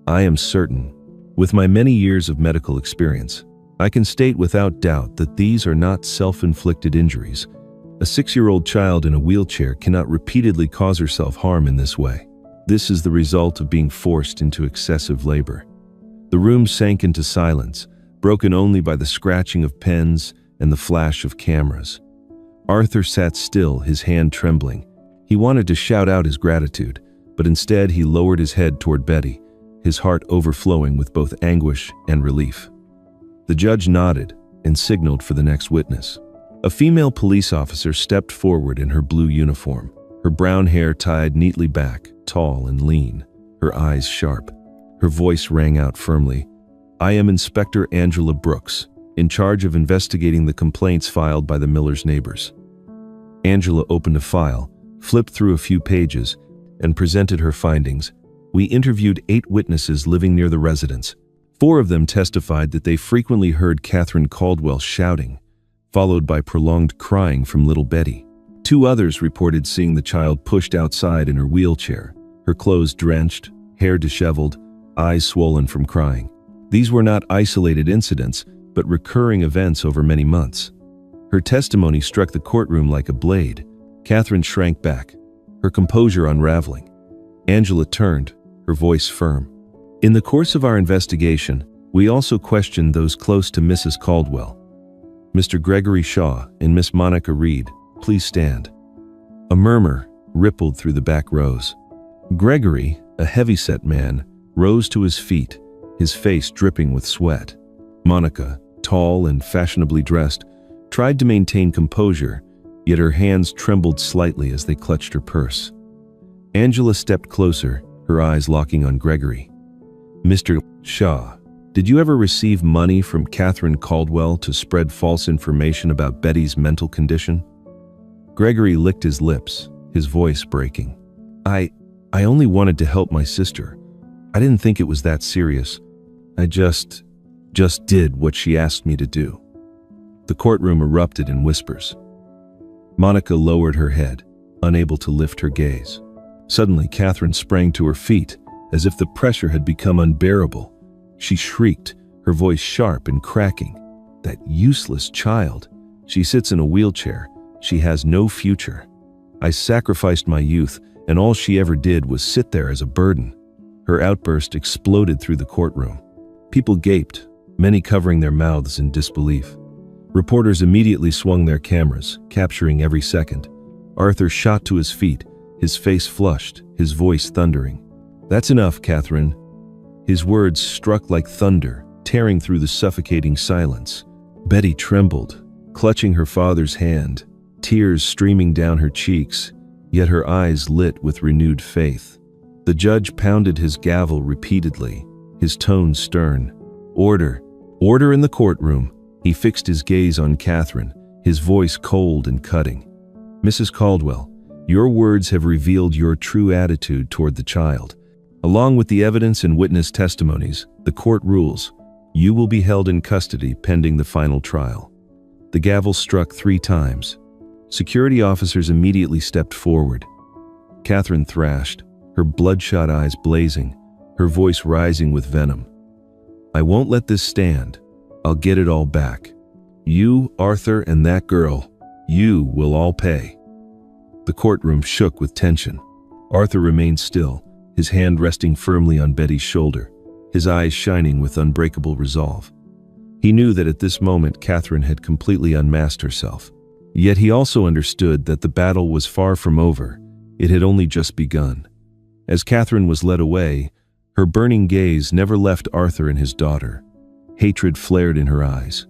"I am certain. With my many years of medical experience, I can state without doubt that these are not self-inflicted injuries. A 6-year-old child in a wheelchair cannot repeatedly cause herself harm in this way. This is the result of being forced into excessive labor." The room sank into silence, broken only by the scratching of pens and the flash of cameras. Arthur sat still, his hand trembling. He wanted to shout out his gratitude, but instead he lowered his head toward Betty, his heart overflowing with both anguish and relief. The judge nodded and signaled for the next witness. A female police officer stepped forward in her blue uniform, her brown hair tied neatly back, tall and lean, her eyes sharp. Her voice rang out firmly. "I am Inspector Angela Brooks, in charge of investigating the complaints filed by the Millers' neighbors." Angela opened a file, flipped through a few pages, and presented her findings. "We interviewed 8 witnesses living near the residence. 4 of them testified that they frequently heard Catherine Caldwell shouting, followed by prolonged crying from little Betty. 2 others reported seeing the child pushed outside in her wheelchair, her clothes drenched, hair disheveled, eyes swollen from crying. These were not isolated incidents, but recurring events over many months. Her testimony struck the courtroom like a blade. Catherine shrank back, her composure unraveling. Angela turned, her voice firm. "In the course of our investigation, we also questioned those close to Mrs. Caldwell. Mr. Gregory Shaw and Miss Monica Reed, please stand." A murmur rippled through the back rows. Gregory, a heavy-set man, rose to his feet, his face dripping with sweat. Monica, tall and fashionably dressed, tried to maintain composure, yet her hands trembled slightly as they clutched her purse. Angela stepped closer, her eyes locking on Gregory. "Mr. Shaw, did you ever receive money from Catherine Caldwell to spread false information about Betty's mental condition?" Gregory licked his lips, his voice breaking. I only wanted to help my sister. I didn't think it was that serious. I just did what she asked me to do." The courtroom erupted in whispers. Monica lowered her head, unable to lift her gaze. Suddenly, Catherine sprang to her feet, as if the pressure had become unbearable. She shrieked, her voice sharp and cracking. "That useless child. She sits in a wheelchair. She has no future. I sacrificed my youth, and all she ever did was sit there as a burden." Her outburst exploded through the courtroom. People gaped, many covering their mouths in disbelief. Reporters immediately swung their cameras, capturing every second. Arthur shot to his feet, his face flushed, his voice thundering. "That's enough, Catherine." His words struck like thunder, tearing through the suffocating silence. Betty trembled, clutching her father's hand, tears streaming down her cheeks, yet her eyes lit with renewed faith. The judge pounded his gavel repeatedly, his tone stern. "Order! Order in the courtroom!" He fixed his gaze on Catherine, his voice cold and cutting. "Mrs. Caldwell, your words have revealed your true attitude toward the child. Along with the evidence and witness testimonies, the court rules, you will be held in custody pending the final trial." The gavel struck 3 times. Security officers immediately stepped forward. Catherine thrashed, her bloodshot eyes blazing, her voice rising with venom. "I won't let this stand. I'll get it all back. You, Arthur, and that girl, you will all pay." The courtroom shook with tension. Arthur remained still, his hand resting firmly on Betty's shoulder, his eyes shining with unbreakable resolve. He knew that at this moment Catherine had completely unmasked herself. Yet he also understood that the battle was far from over. It had only just begun. As Catherine was led away, her burning gaze never left Arthur and his daughter. Hatred flared in her eyes.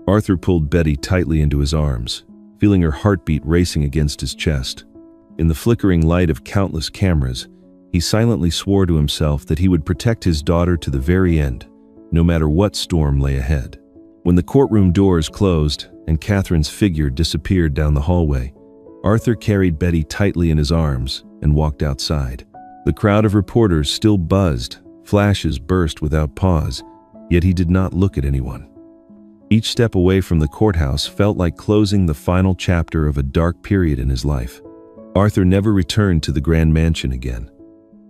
Arthur pulled Betty tightly into his arms, feeling her heartbeat racing against his chest. In the flickering light of countless cameras, he silently swore to himself that he would protect his daughter to the very end, no matter what storm lay ahead. When the courtroom doors closed and Catherine's figure disappeared down the hallway, Arthur carried Betty tightly in his arms and walked outside. The crowd of reporters still buzzed, flashes burst without pause, yet he did not look at anyone. Each step away from the courthouse felt like closing the final chapter of a dark period in his life. Arthur never returned to the grand mansion again.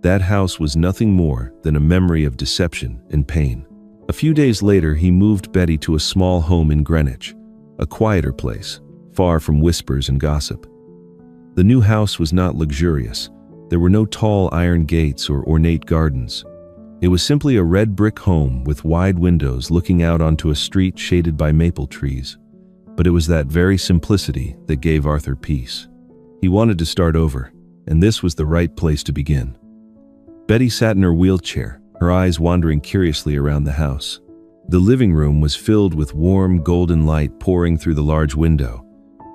That house was nothing more than a memory of deception and pain. A few days later, he moved Betty to a small home in Greenwich, a quieter place, far from whispers and gossip. The new house was not luxurious. There were no tall iron gates or ornate gardens. It was simply a red brick home with wide windows looking out onto a street shaded by maple trees. But it was that very simplicity that gave Arthur peace. He wanted to start over, and this was the right place to begin. Betty sat in her wheelchair, her eyes wandering curiously around the house. The living room was filled with warm, golden light pouring through the large window,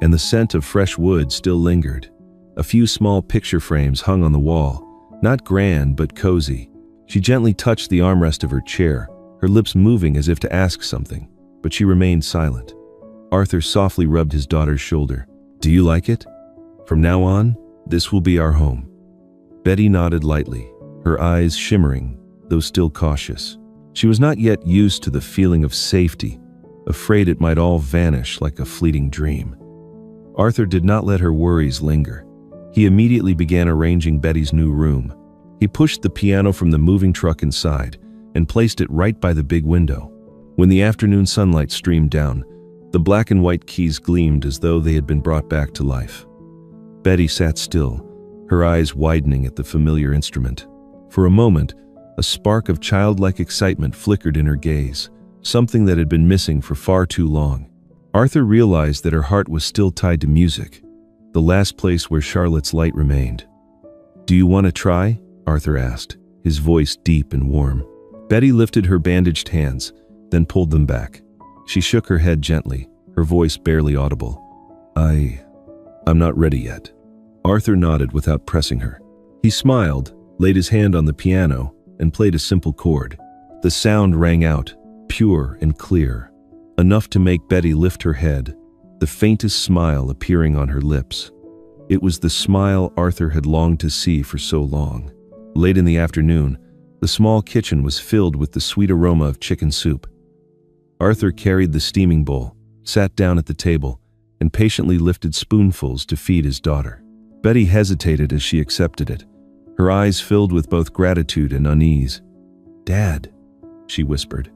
and the scent of fresh wood still lingered. A few small picture frames hung on the wall, not grand but cozy. She gently touched the armrest of her chair, her lips moving as if to ask something, but she remained silent. Arthur softly rubbed his daughter's shoulder. "Do you like it? From now on, this will be our home." Betty nodded lightly, her eyes shimmering, though still cautious. She was not yet used to the feeling of safety, afraid it might all vanish like a fleeting dream. Arthur did not let her worries linger. He immediately began arranging Betty's new room. He pushed the piano from the moving truck inside and placed it right by the big window. When the afternoon sunlight streamed down, the black and white keys gleamed as though they had been brought back to life. Betty sat still, her eyes widening at the familiar instrument. For a moment, a spark of childlike excitement flickered in her gaze, something that had been missing for far too long. Arthur realized that her heart was still tied to music, the last place where Charlotte's light remained. "Do you want to try?" Arthur asked, his voice deep and warm. Betty lifted her bandaged hands, then pulled them back. She shook her head gently, her voice barely audible. I'm not ready yet." Arthur nodded without pressing her. He smiled, laid his hand on the piano, and played a simple chord. The sound rang out, pure and clear, enough to make Betty lift her head, the faintest smile appearing on her lips. It was the smile Arthur had longed to see for so long. Late in the afternoon, the small kitchen was filled with the sweet aroma of chicken soup. Arthur carried the steaming bowl, sat down at the table, and patiently lifted spoonfuls to feed his daughter. Betty hesitated as she accepted it, her eyes filled with both gratitude and unease. "Dad," she whispered.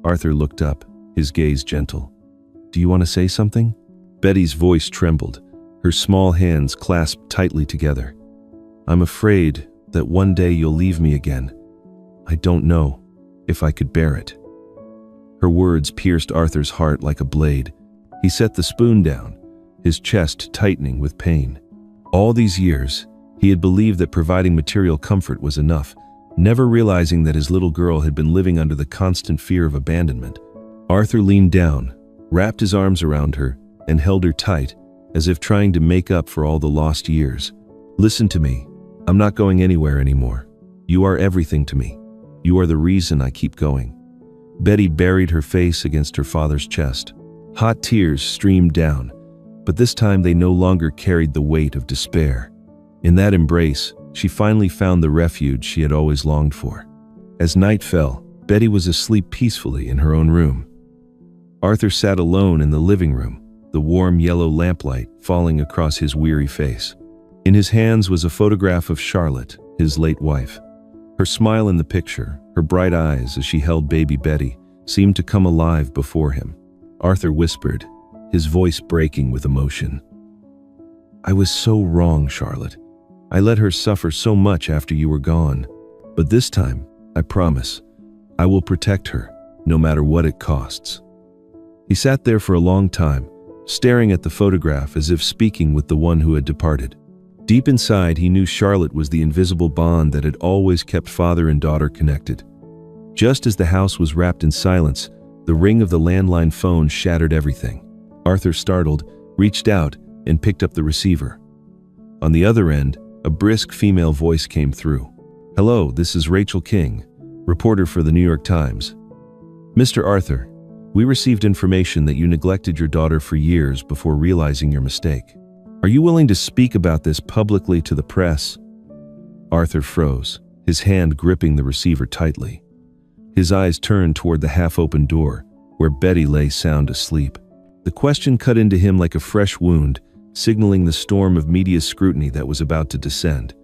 Arthur looked up, his gaze gentle. "Do you want to say something?" Betty's voice trembled, her small hands clasped tightly together. "I'm afraid that one day you'll leave me again. I don't know if I could bear it." Her words pierced Arthur's heart like a blade. He set the spoon down, his chest tightening with pain. All these years, he had believed that providing material comfort was enough, never realizing that his little girl had been living under the constant fear of abandonment. Arthur leaned down, wrapped his arms around her, and held her tight, as if trying to make up for all the lost years. "Listen to me. I'm not going anywhere anymore. You are everything to me. You are the reason I keep going." Betty buried her face against her father's chest. Hot tears streamed down, but this time they no longer carried the weight of despair. In that embrace, she finally found the refuge she had always longed for. As night fell, Betty was asleep peacefully in her own room. Arthur sat alone in the living room, the warm yellow lamplight falling across his weary face. In his hands was a photograph of Charlotte, his late wife. Her smile in the picture, her bright eyes as she held baby Betty, seemed to come alive before him. Arthur whispered, his voice breaking with emotion. "I was so wrong, Charlotte. I let her suffer so much after you were gone. But this time, I promise, I will protect her, no matter what it costs." He sat there for a long time, staring at the photograph as if speaking with the one who had departed. Deep inside, he knew Charlotte was the invisible bond that had always kept father and daughter connected. Just as the house was wrapped in silence, the ring of the landline phone shattered everything. Arthur, startled, reached out and picked up the receiver. On the other end, a brisk female voice came through. "Hello, this is Rachel King, reporter for the New York Times. Mr. Arthur, we received information that you neglected your daughter for years before realizing your mistake. Are you willing to speak about this publicly to the press?" Arthur froze, his hand gripping the receiver tightly. His eyes turned toward the half-open door, where Betty lay sound asleep. The question cut into him like a fresh wound, signaling the storm of media scrutiny that was about to descend.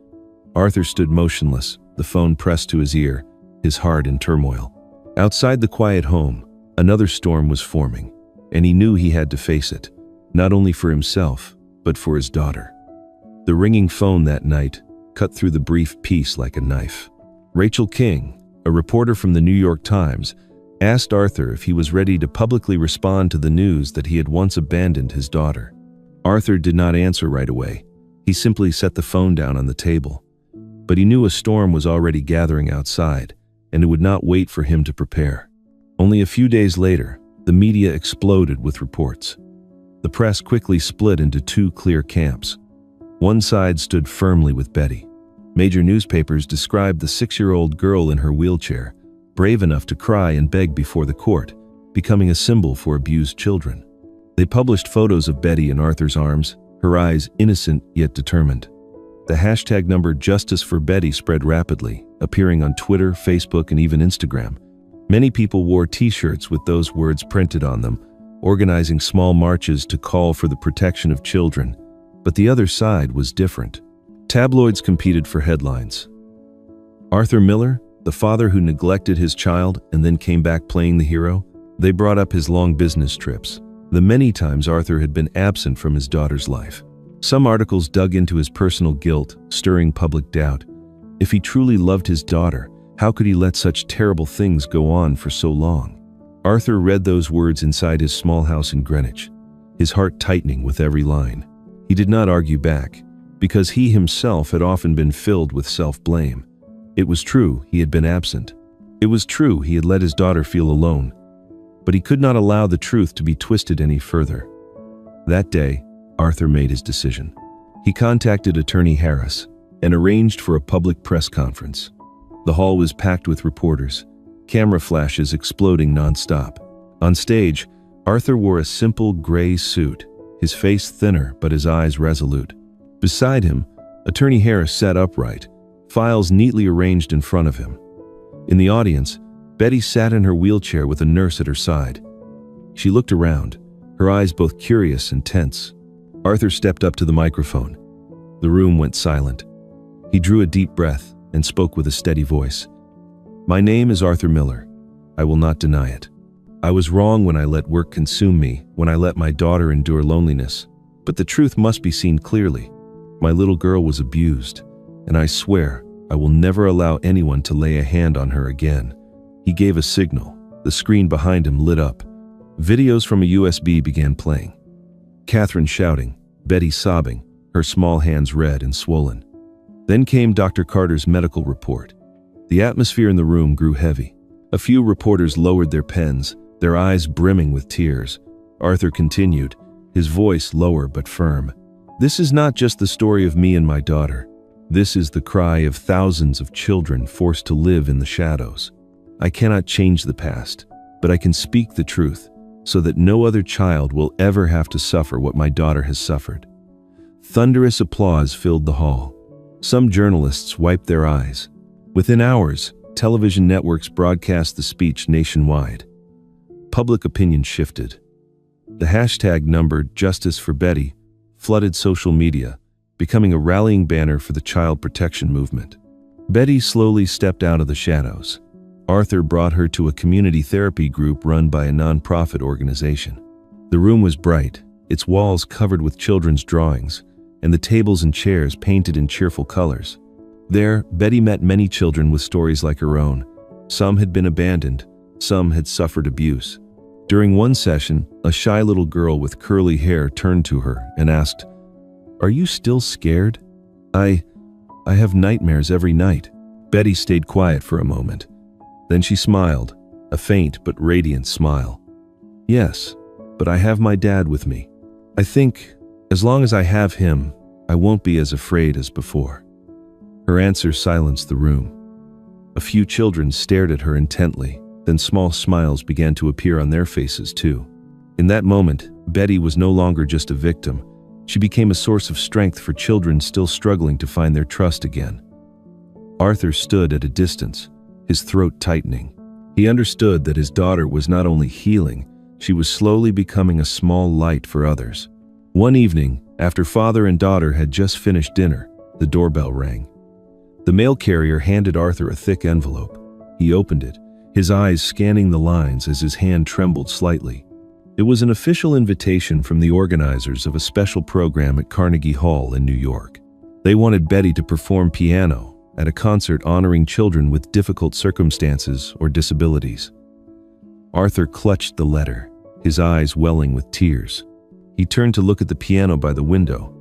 Arthur stood motionless, the phone pressed to his ear, his heart in turmoil. Outside the quiet home, another storm was forming, and he knew he had to face it, not only for himself, but for his daughter. The ringing phone that night cut through the brief peace like a knife. Rachel King, a reporter from the New York Times, asked Arthur if he was ready to publicly respond to the news that he had once abandoned his daughter. Arthur did not answer right away. He simply set the phone down on the table. But he knew a storm was already gathering outside, and it would not wait for him to prepare. Only a few days later, the media exploded with reports. The press quickly split into two clear camps. One side stood firmly with Betty. Major newspapers described the 6-year-old girl in her wheelchair, brave enough to cry and beg before the court, becoming a symbol for abused children. They published photos of Betty in Arthur's arms, her eyes innocent yet determined. The hashtag number Justice for Betty spread rapidly, appearing on Twitter, Facebook, and even Instagram. Many people wore t-shirts with those words printed on them, organizing small marches to call for the protection of children. But the other side was different. Tabloids competed for headlines. Arthur Miller, the father who neglected his child and then came back playing the hero? They brought up his long business trips, the many times Arthur had been absent from his daughter's life. Some articles dug into his personal guilt, stirring public doubt. If he truly loved his daughter, how could he let such terrible things go on for so long? Arthur read those words inside his small house in Greenwich, his heart tightening with every line. He did not argue back, because he himself had often been filled with self-blame. It was true he had been absent. It was true he had let his daughter feel alone. But he could not allow the truth to be twisted any further. That day, Arthur made his decision. He contacted Attorney Harris and arranged for a public press conference. The hall was packed with reporters, camera flashes exploding nonstop. On stage, Arthur wore a simple gray suit, his face thinner but his eyes resolute. Beside him, Attorney Harris sat upright, files neatly arranged in front of him. In the audience, Betty sat in her wheelchair with a nurse at her side. She looked around, her eyes both curious and tense. Arthur stepped up to the microphone. The room went silent. He drew a deep breath and spoke with a steady voice. "My name is Arthur Miller. I will not deny it. I was wrong when I let work consume me, when I let my daughter endure loneliness. But the truth must be seen clearly. My little girl was abused, and I swear I will never allow anyone to lay a hand on her again." He gave a signal. The screen behind him lit up. Videos from a USB began playing. Catherine shouting, Betty sobbing, her small hands red and swollen. Then came Dr. Carter's medical report. The atmosphere in the room grew heavy. A few reporters lowered their pens, their eyes brimming with tears. Arthur continued, his voice lower but firm. "This is not just the story of me and my daughter. This is the cry of thousands of children forced to live in the shadows. I cannot change the past, but I can speak the truth. so that no other child will ever have to suffer what my daughter has suffered." Thunderous applause filled the hall. Some journalists wiped their eyes. Within hours, television networks broadcast the speech nationwide. Public opinion shifted. The hashtag number Justice for Betty flooded social media, becoming a rallying banner for the child protection movement. Betty slowly stepped out of the shadows. Arthur brought her to a community therapy group run by a nonprofit organization. The room was bright, its walls covered with children's drawings, and the tables and chairs painted in cheerful colors. There, Betty met many children with stories like her own. Some had been abandoned, some had suffered abuse. During one session, a shy little girl with curly hair turned to her and asked, "Are you still scared?" I have nightmares every night." Betty stayed quiet for a moment. Then she smiled, a faint but radiant smile. "Yes, but I have my dad with me. I think, as long as I have him, I won't be as afraid as before." Her answer silenced the room. A few children stared at her intently, then small smiles began to appear on their faces too. In that moment, Betty was no longer just a victim. She became a source of strength for children still struggling to find their trust again. Arthur stood at a distance, his throat tightening. He understood that his daughter was not only healing, she was slowly becoming a small light for others. One evening, after father and daughter had just finished dinner, the doorbell rang. The mail carrier handed Arthur a thick envelope. He opened it, his eyes scanning the lines as his hand trembled slightly. It was an official invitation from the organizers of a special program at Carnegie Hall in New York. They wanted Betty to perform piano at a concert honoring children with difficult circumstances or disabilities. Arthur clutched the letter, his eyes welling with tears. He turned to look at the piano by the window,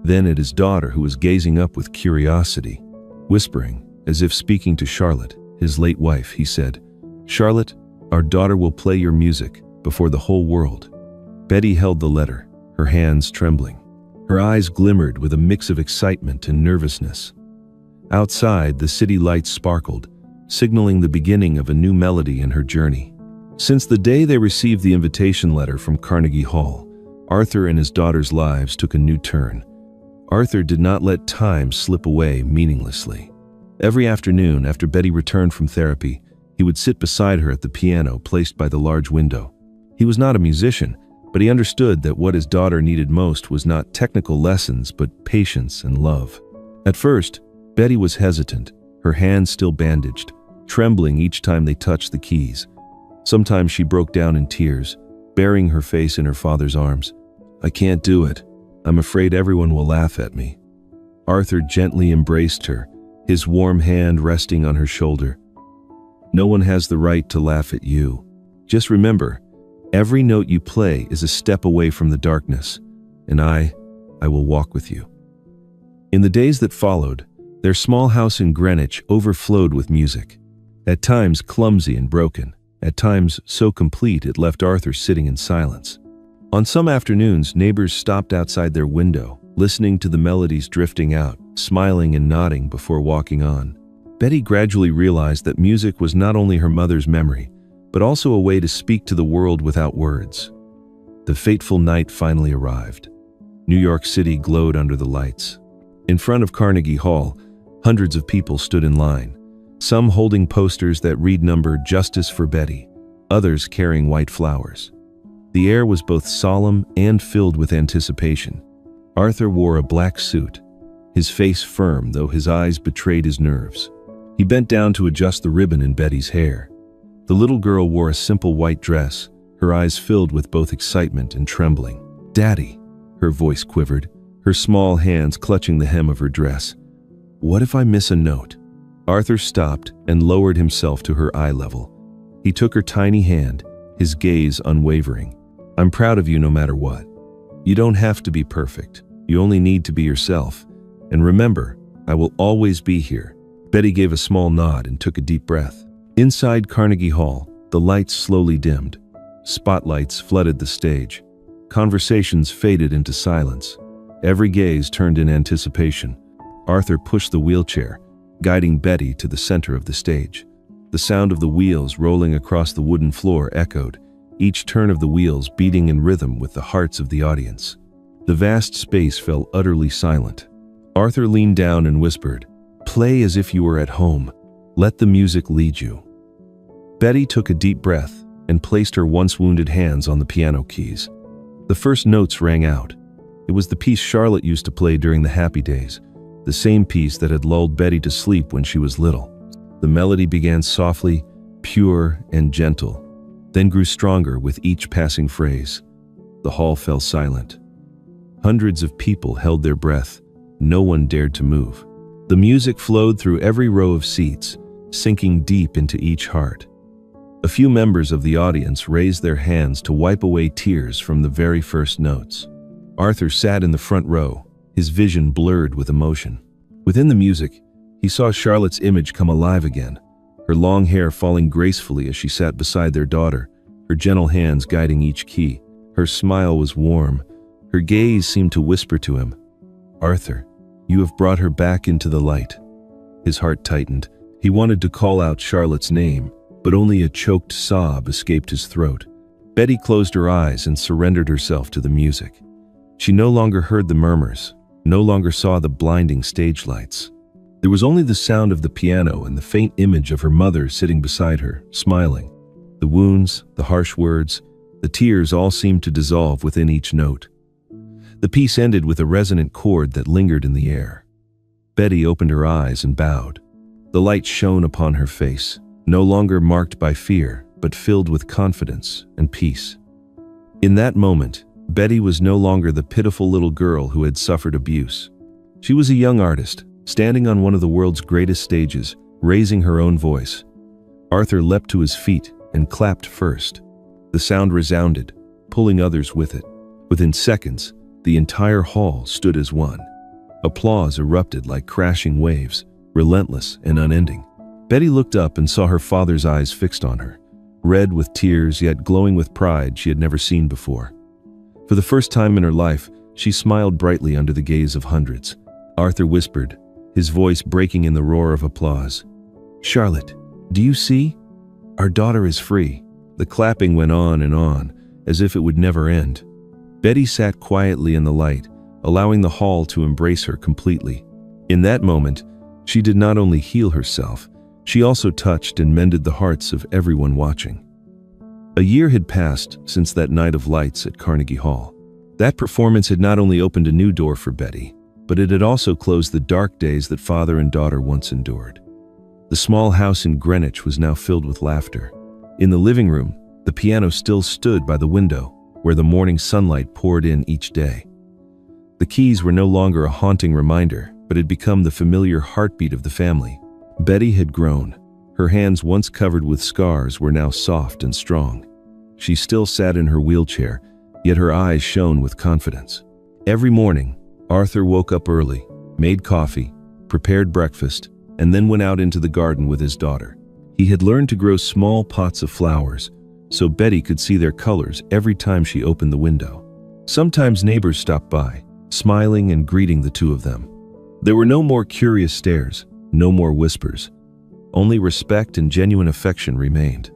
then at his daughter who was gazing up with curiosity. Whispering, as if speaking to Charlotte, his late wife, he said, "Charlotte, our daughter will play your music before the whole world." Betty held the letter, her hands trembling. Her eyes glimmered with a mix of excitement and nervousness. Outside, the city lights sparkled, signaling the beginning of a new melody in her journey. Since the day they received the invitation letter from Carnegie Hall, Arthur and his daughter's lives took a new turn. Arthur did not let time slip away meaninglessly. Every afternoon after Betty returned from therapy, he would sit beside her at the piano placed by the large window. He was not a musician, but he understood that what his daughter needed most was not technical lessons but patience and love. At first, Betty was hesitant, her hands still bandaged, trembling each time they touched the keys. Sometimes she broke down in tears, burying her face in her father's arms. "I can't do it. I'm afraid everyone will laugh at me." Arthur gently embraced her, his warm hand resting on her shoulder. "No one has the right to laugh at you. Just remember, every note you play is a step away from the darkness, and I will walk with you." In the days that followed, their small house in Greenwich overflowed with music. At times clumsy and broken, at times so complete it left Arthur sitting in silence. On some afternoons, neighbors stopped outside their window, listening to the melodies drifting out, smiling and nodding before walking on. Betty gradually realized that music was not only her mother's memory, but also a way to speak to the world without words. The fateful night finally arrived. New York City glowed under the lights. In front of Carnegie Hall, hundreds of people stood in line, some holding posters that read number Justice for Betty, others carrying white flowers. The air was both solemn and filled with anticipation. Arthur wore a black suit, his face firm though his eyes betrayed his nerves. He bent down to adjust the ribbon in Betty's hair. The little girl wore a simple white dress, her eyes filled with both excitement and trembling. "Daddy," her voice quivered, her small hands clutching the hem of her dress. "What if I miss a note?" Arthur stopped and lowered himself to her eye level. He took her tiny hand, his gaze unwavering. "I'm proud of you no matter what. You don't have to be perfect. You only need to be yourself. And remember, I will always be here." Betty gave a small nod and took a deep breath. Inside Carnegie Hall, the lights slowly dimmed. Spotlights flooded the stage. Conversations faded into silence. Every gaze turned in anticipation. Arthur pushed the wheelchair, guiding Betty to the center of the stage. The sound of the wheels rolling across the wooden floor echoed, each turn of the wheels beating in rhythm with the hearts of the audience. The vast space fell utterly silent. Arthur leaned down and whispered, "Play as if you were at home. Let the music lead you." Betty took a deep breath and placed her once wounded hands on the piano keys. The first notes rang out. It was the piece Charlotte used to play during the happy days, the same piece that had lulled Betty to sleep when she was little. The melody began softly, pure and gentle, then grew stronger with each passing phrase. The hall fell silent. Hundreds of people held their breath. No one dared to move. The music flowed through every row of seats, sinking deep into each heart. A few members of the audience raised their hands to wipe away tears from the very first notes. Arthur sat in the front row, his vision blurred with emotion. Within the music, he saw Charlotte's image come alive again, her long hair falling gracefully as she sat beside their daughter, her gentle hands guiding each key. Her smile was warm. Her gaze seemed to whisper to him, "Arthur, you have brought her back into the light." His heart tightened. He wanted to call out Charlotte's name, but only a choked sob escaped his throat. Betty closed her eyes and surrendered herself to the music. She no longer heard the murmurs, no longer saw the blinding stage lights. There was only the sound of the piano and the faint image of her mother sitting beside her, smiling. The wounds, the harsh words, the tears all seemed to dissolve within each note. The piece ended with a resonant chord that lingered in the air. Betty opened her eyes and bowed. The light shone upon her face, no longer marked by fear, but filled with confidence and peace. In that moment, Betty was no longer the pitiful little girl who had suffered abuse. She was a young artist, standing on one of the world's greatest stages, raising her own voice. Arthur leapt to his feet and clapped first. The sound resounded, pulling others with it. Within seconds, the entire hall stood as one. Applause erupted like crashing waves, relentless and unending. Betty looked up and saw her father's eyes fixed on her, red with tears yet glowing with pride she had never seen before. For the first time in her life, she smiled brightly under the gaze of hundreds. Arthur whispered, his voice breaking in the roar of applause, "Charlotte, do you see? Our daughter is free." The clapping went on, as if it would never end. Betty sat quietly in the light, allowing the hall to embrace her completely. In that moment, she did not only heal herself, she also touched and mended the hearts of everyone watching. A year had passed since that night of lights at Carnegie Hall. That performance had not only opened a new door for Betty, but it had also closed the dark days that father and daughter once endured. The small house in Greenwich was now filled with laughter. In the living room, the piano still stood by the window, where the morning sunlight poured in each day. The keys were no longer a haunting reminder, but had become the familiar heartbeat of the family. Betty had grown. Her hands, once covered with scars, were now soft and strong. She still sat in her wheelchair, yet her eyes shone with confidence. Every morning, Arthur woke up early, made coffee, prepared breakfast, and then went out into the garden with his daughter. He had learned to grow small pots of flowers, so Betty could see their colors every time she opened the window. Sometimes neighbors stopped by, smiling and greeting the two of them. There were no more curious stares, no more whispers. Only respect and genuine affection remained.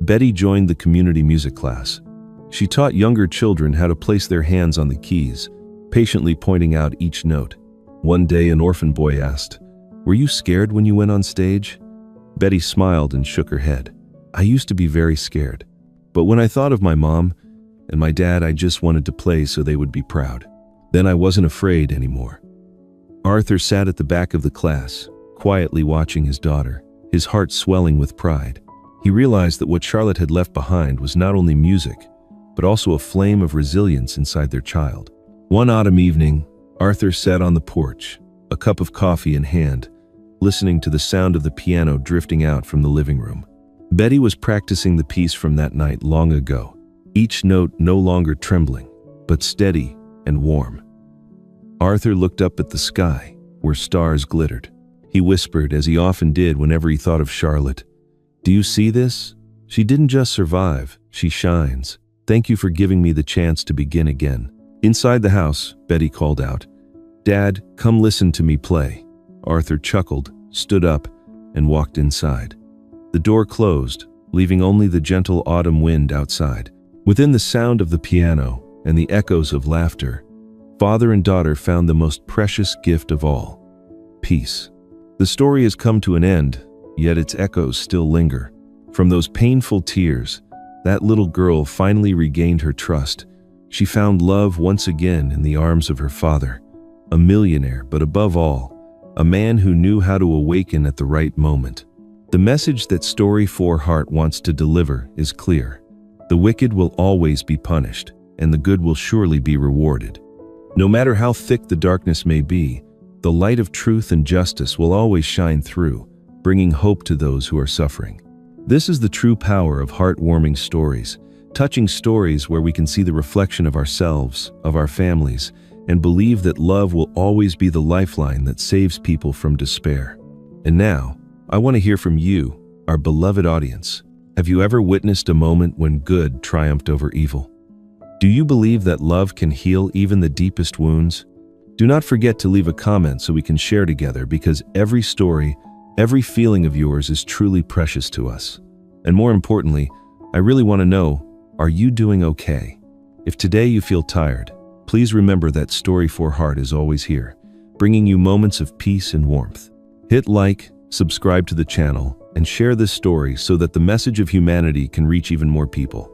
Betty joined the community music class. She taught younger children how to place their hands on the keys, patiently pointing out each note. One day an orphan boy asked, "Were you scared when you went on stage?" Betty smiled and shook her head. "I used to be very scared. But when I thought of my mom and my dad, I just wanted to play so they would be proud. Then I wasn't afraid anymore." Arthur sat at the back of the class, quietly watching his daughter, his heart swelling with pride. He realized that what Charlotte had left behind was not only music, but also a flame of resilience inside their child. One autumn evening, Arthur sat on the porch, a cup of coffee in hand, listening to the sound of the piano drifting out from the living room. Betty was practicing the piece from that night long ago, each note no longer trembling, but steady and warm. Arthur looked up at the sky, where stars glittered. He whispered, as he often did whenever he thought of Charlotte, "Do you see this? She didn't just survive, she shines. Thank you for giving me the chance to begin again." Inside the house, Betty called out, "Dad, come listen to me play." Arthur chuckled, stood up, and walked inside. The door closed, leaving only the gentle autumn wind outside. Within the sound of the piano and the echoes of laughter, father and daughter found the most precious gift of all: peace. The story has come to an end, yet its echoes still linger. From those painful tears, that little girl finally regained her trust. She found love once again in the arms of her father, a millionaire, but above all, a man who knew how to awaken at the right moment. The message that Story 4 Heart wants to deliver is clear. The wicked will always be punished, and the good will surely be rewarded. No matter how thick the darkness may be, the light of truth and justice will always shine through, bringing hope to those who are suffering. This is the true power of heartwarming stories, touching stories where we can see the reflection of ourselves, of our families, and believe that love will always be the lifeline that saves people from despair. And now, I want to hear from you, our beloved audience. Have you ever witnessed a moment when good triumphed over evil? Do you believe that love can heal even the deepest wounds? Do not forget to leave a comment so we can share together, because every story, every feeling of yours is truly precious to us. And more importantly, I really want to know, are you doing okay? If today you feel tired, please remember that Story 4 Heart is always here, bringing you moments of peace and warmth. Hit like, subscribe to the channel, and share this story so that the message of humanity can reach even more people.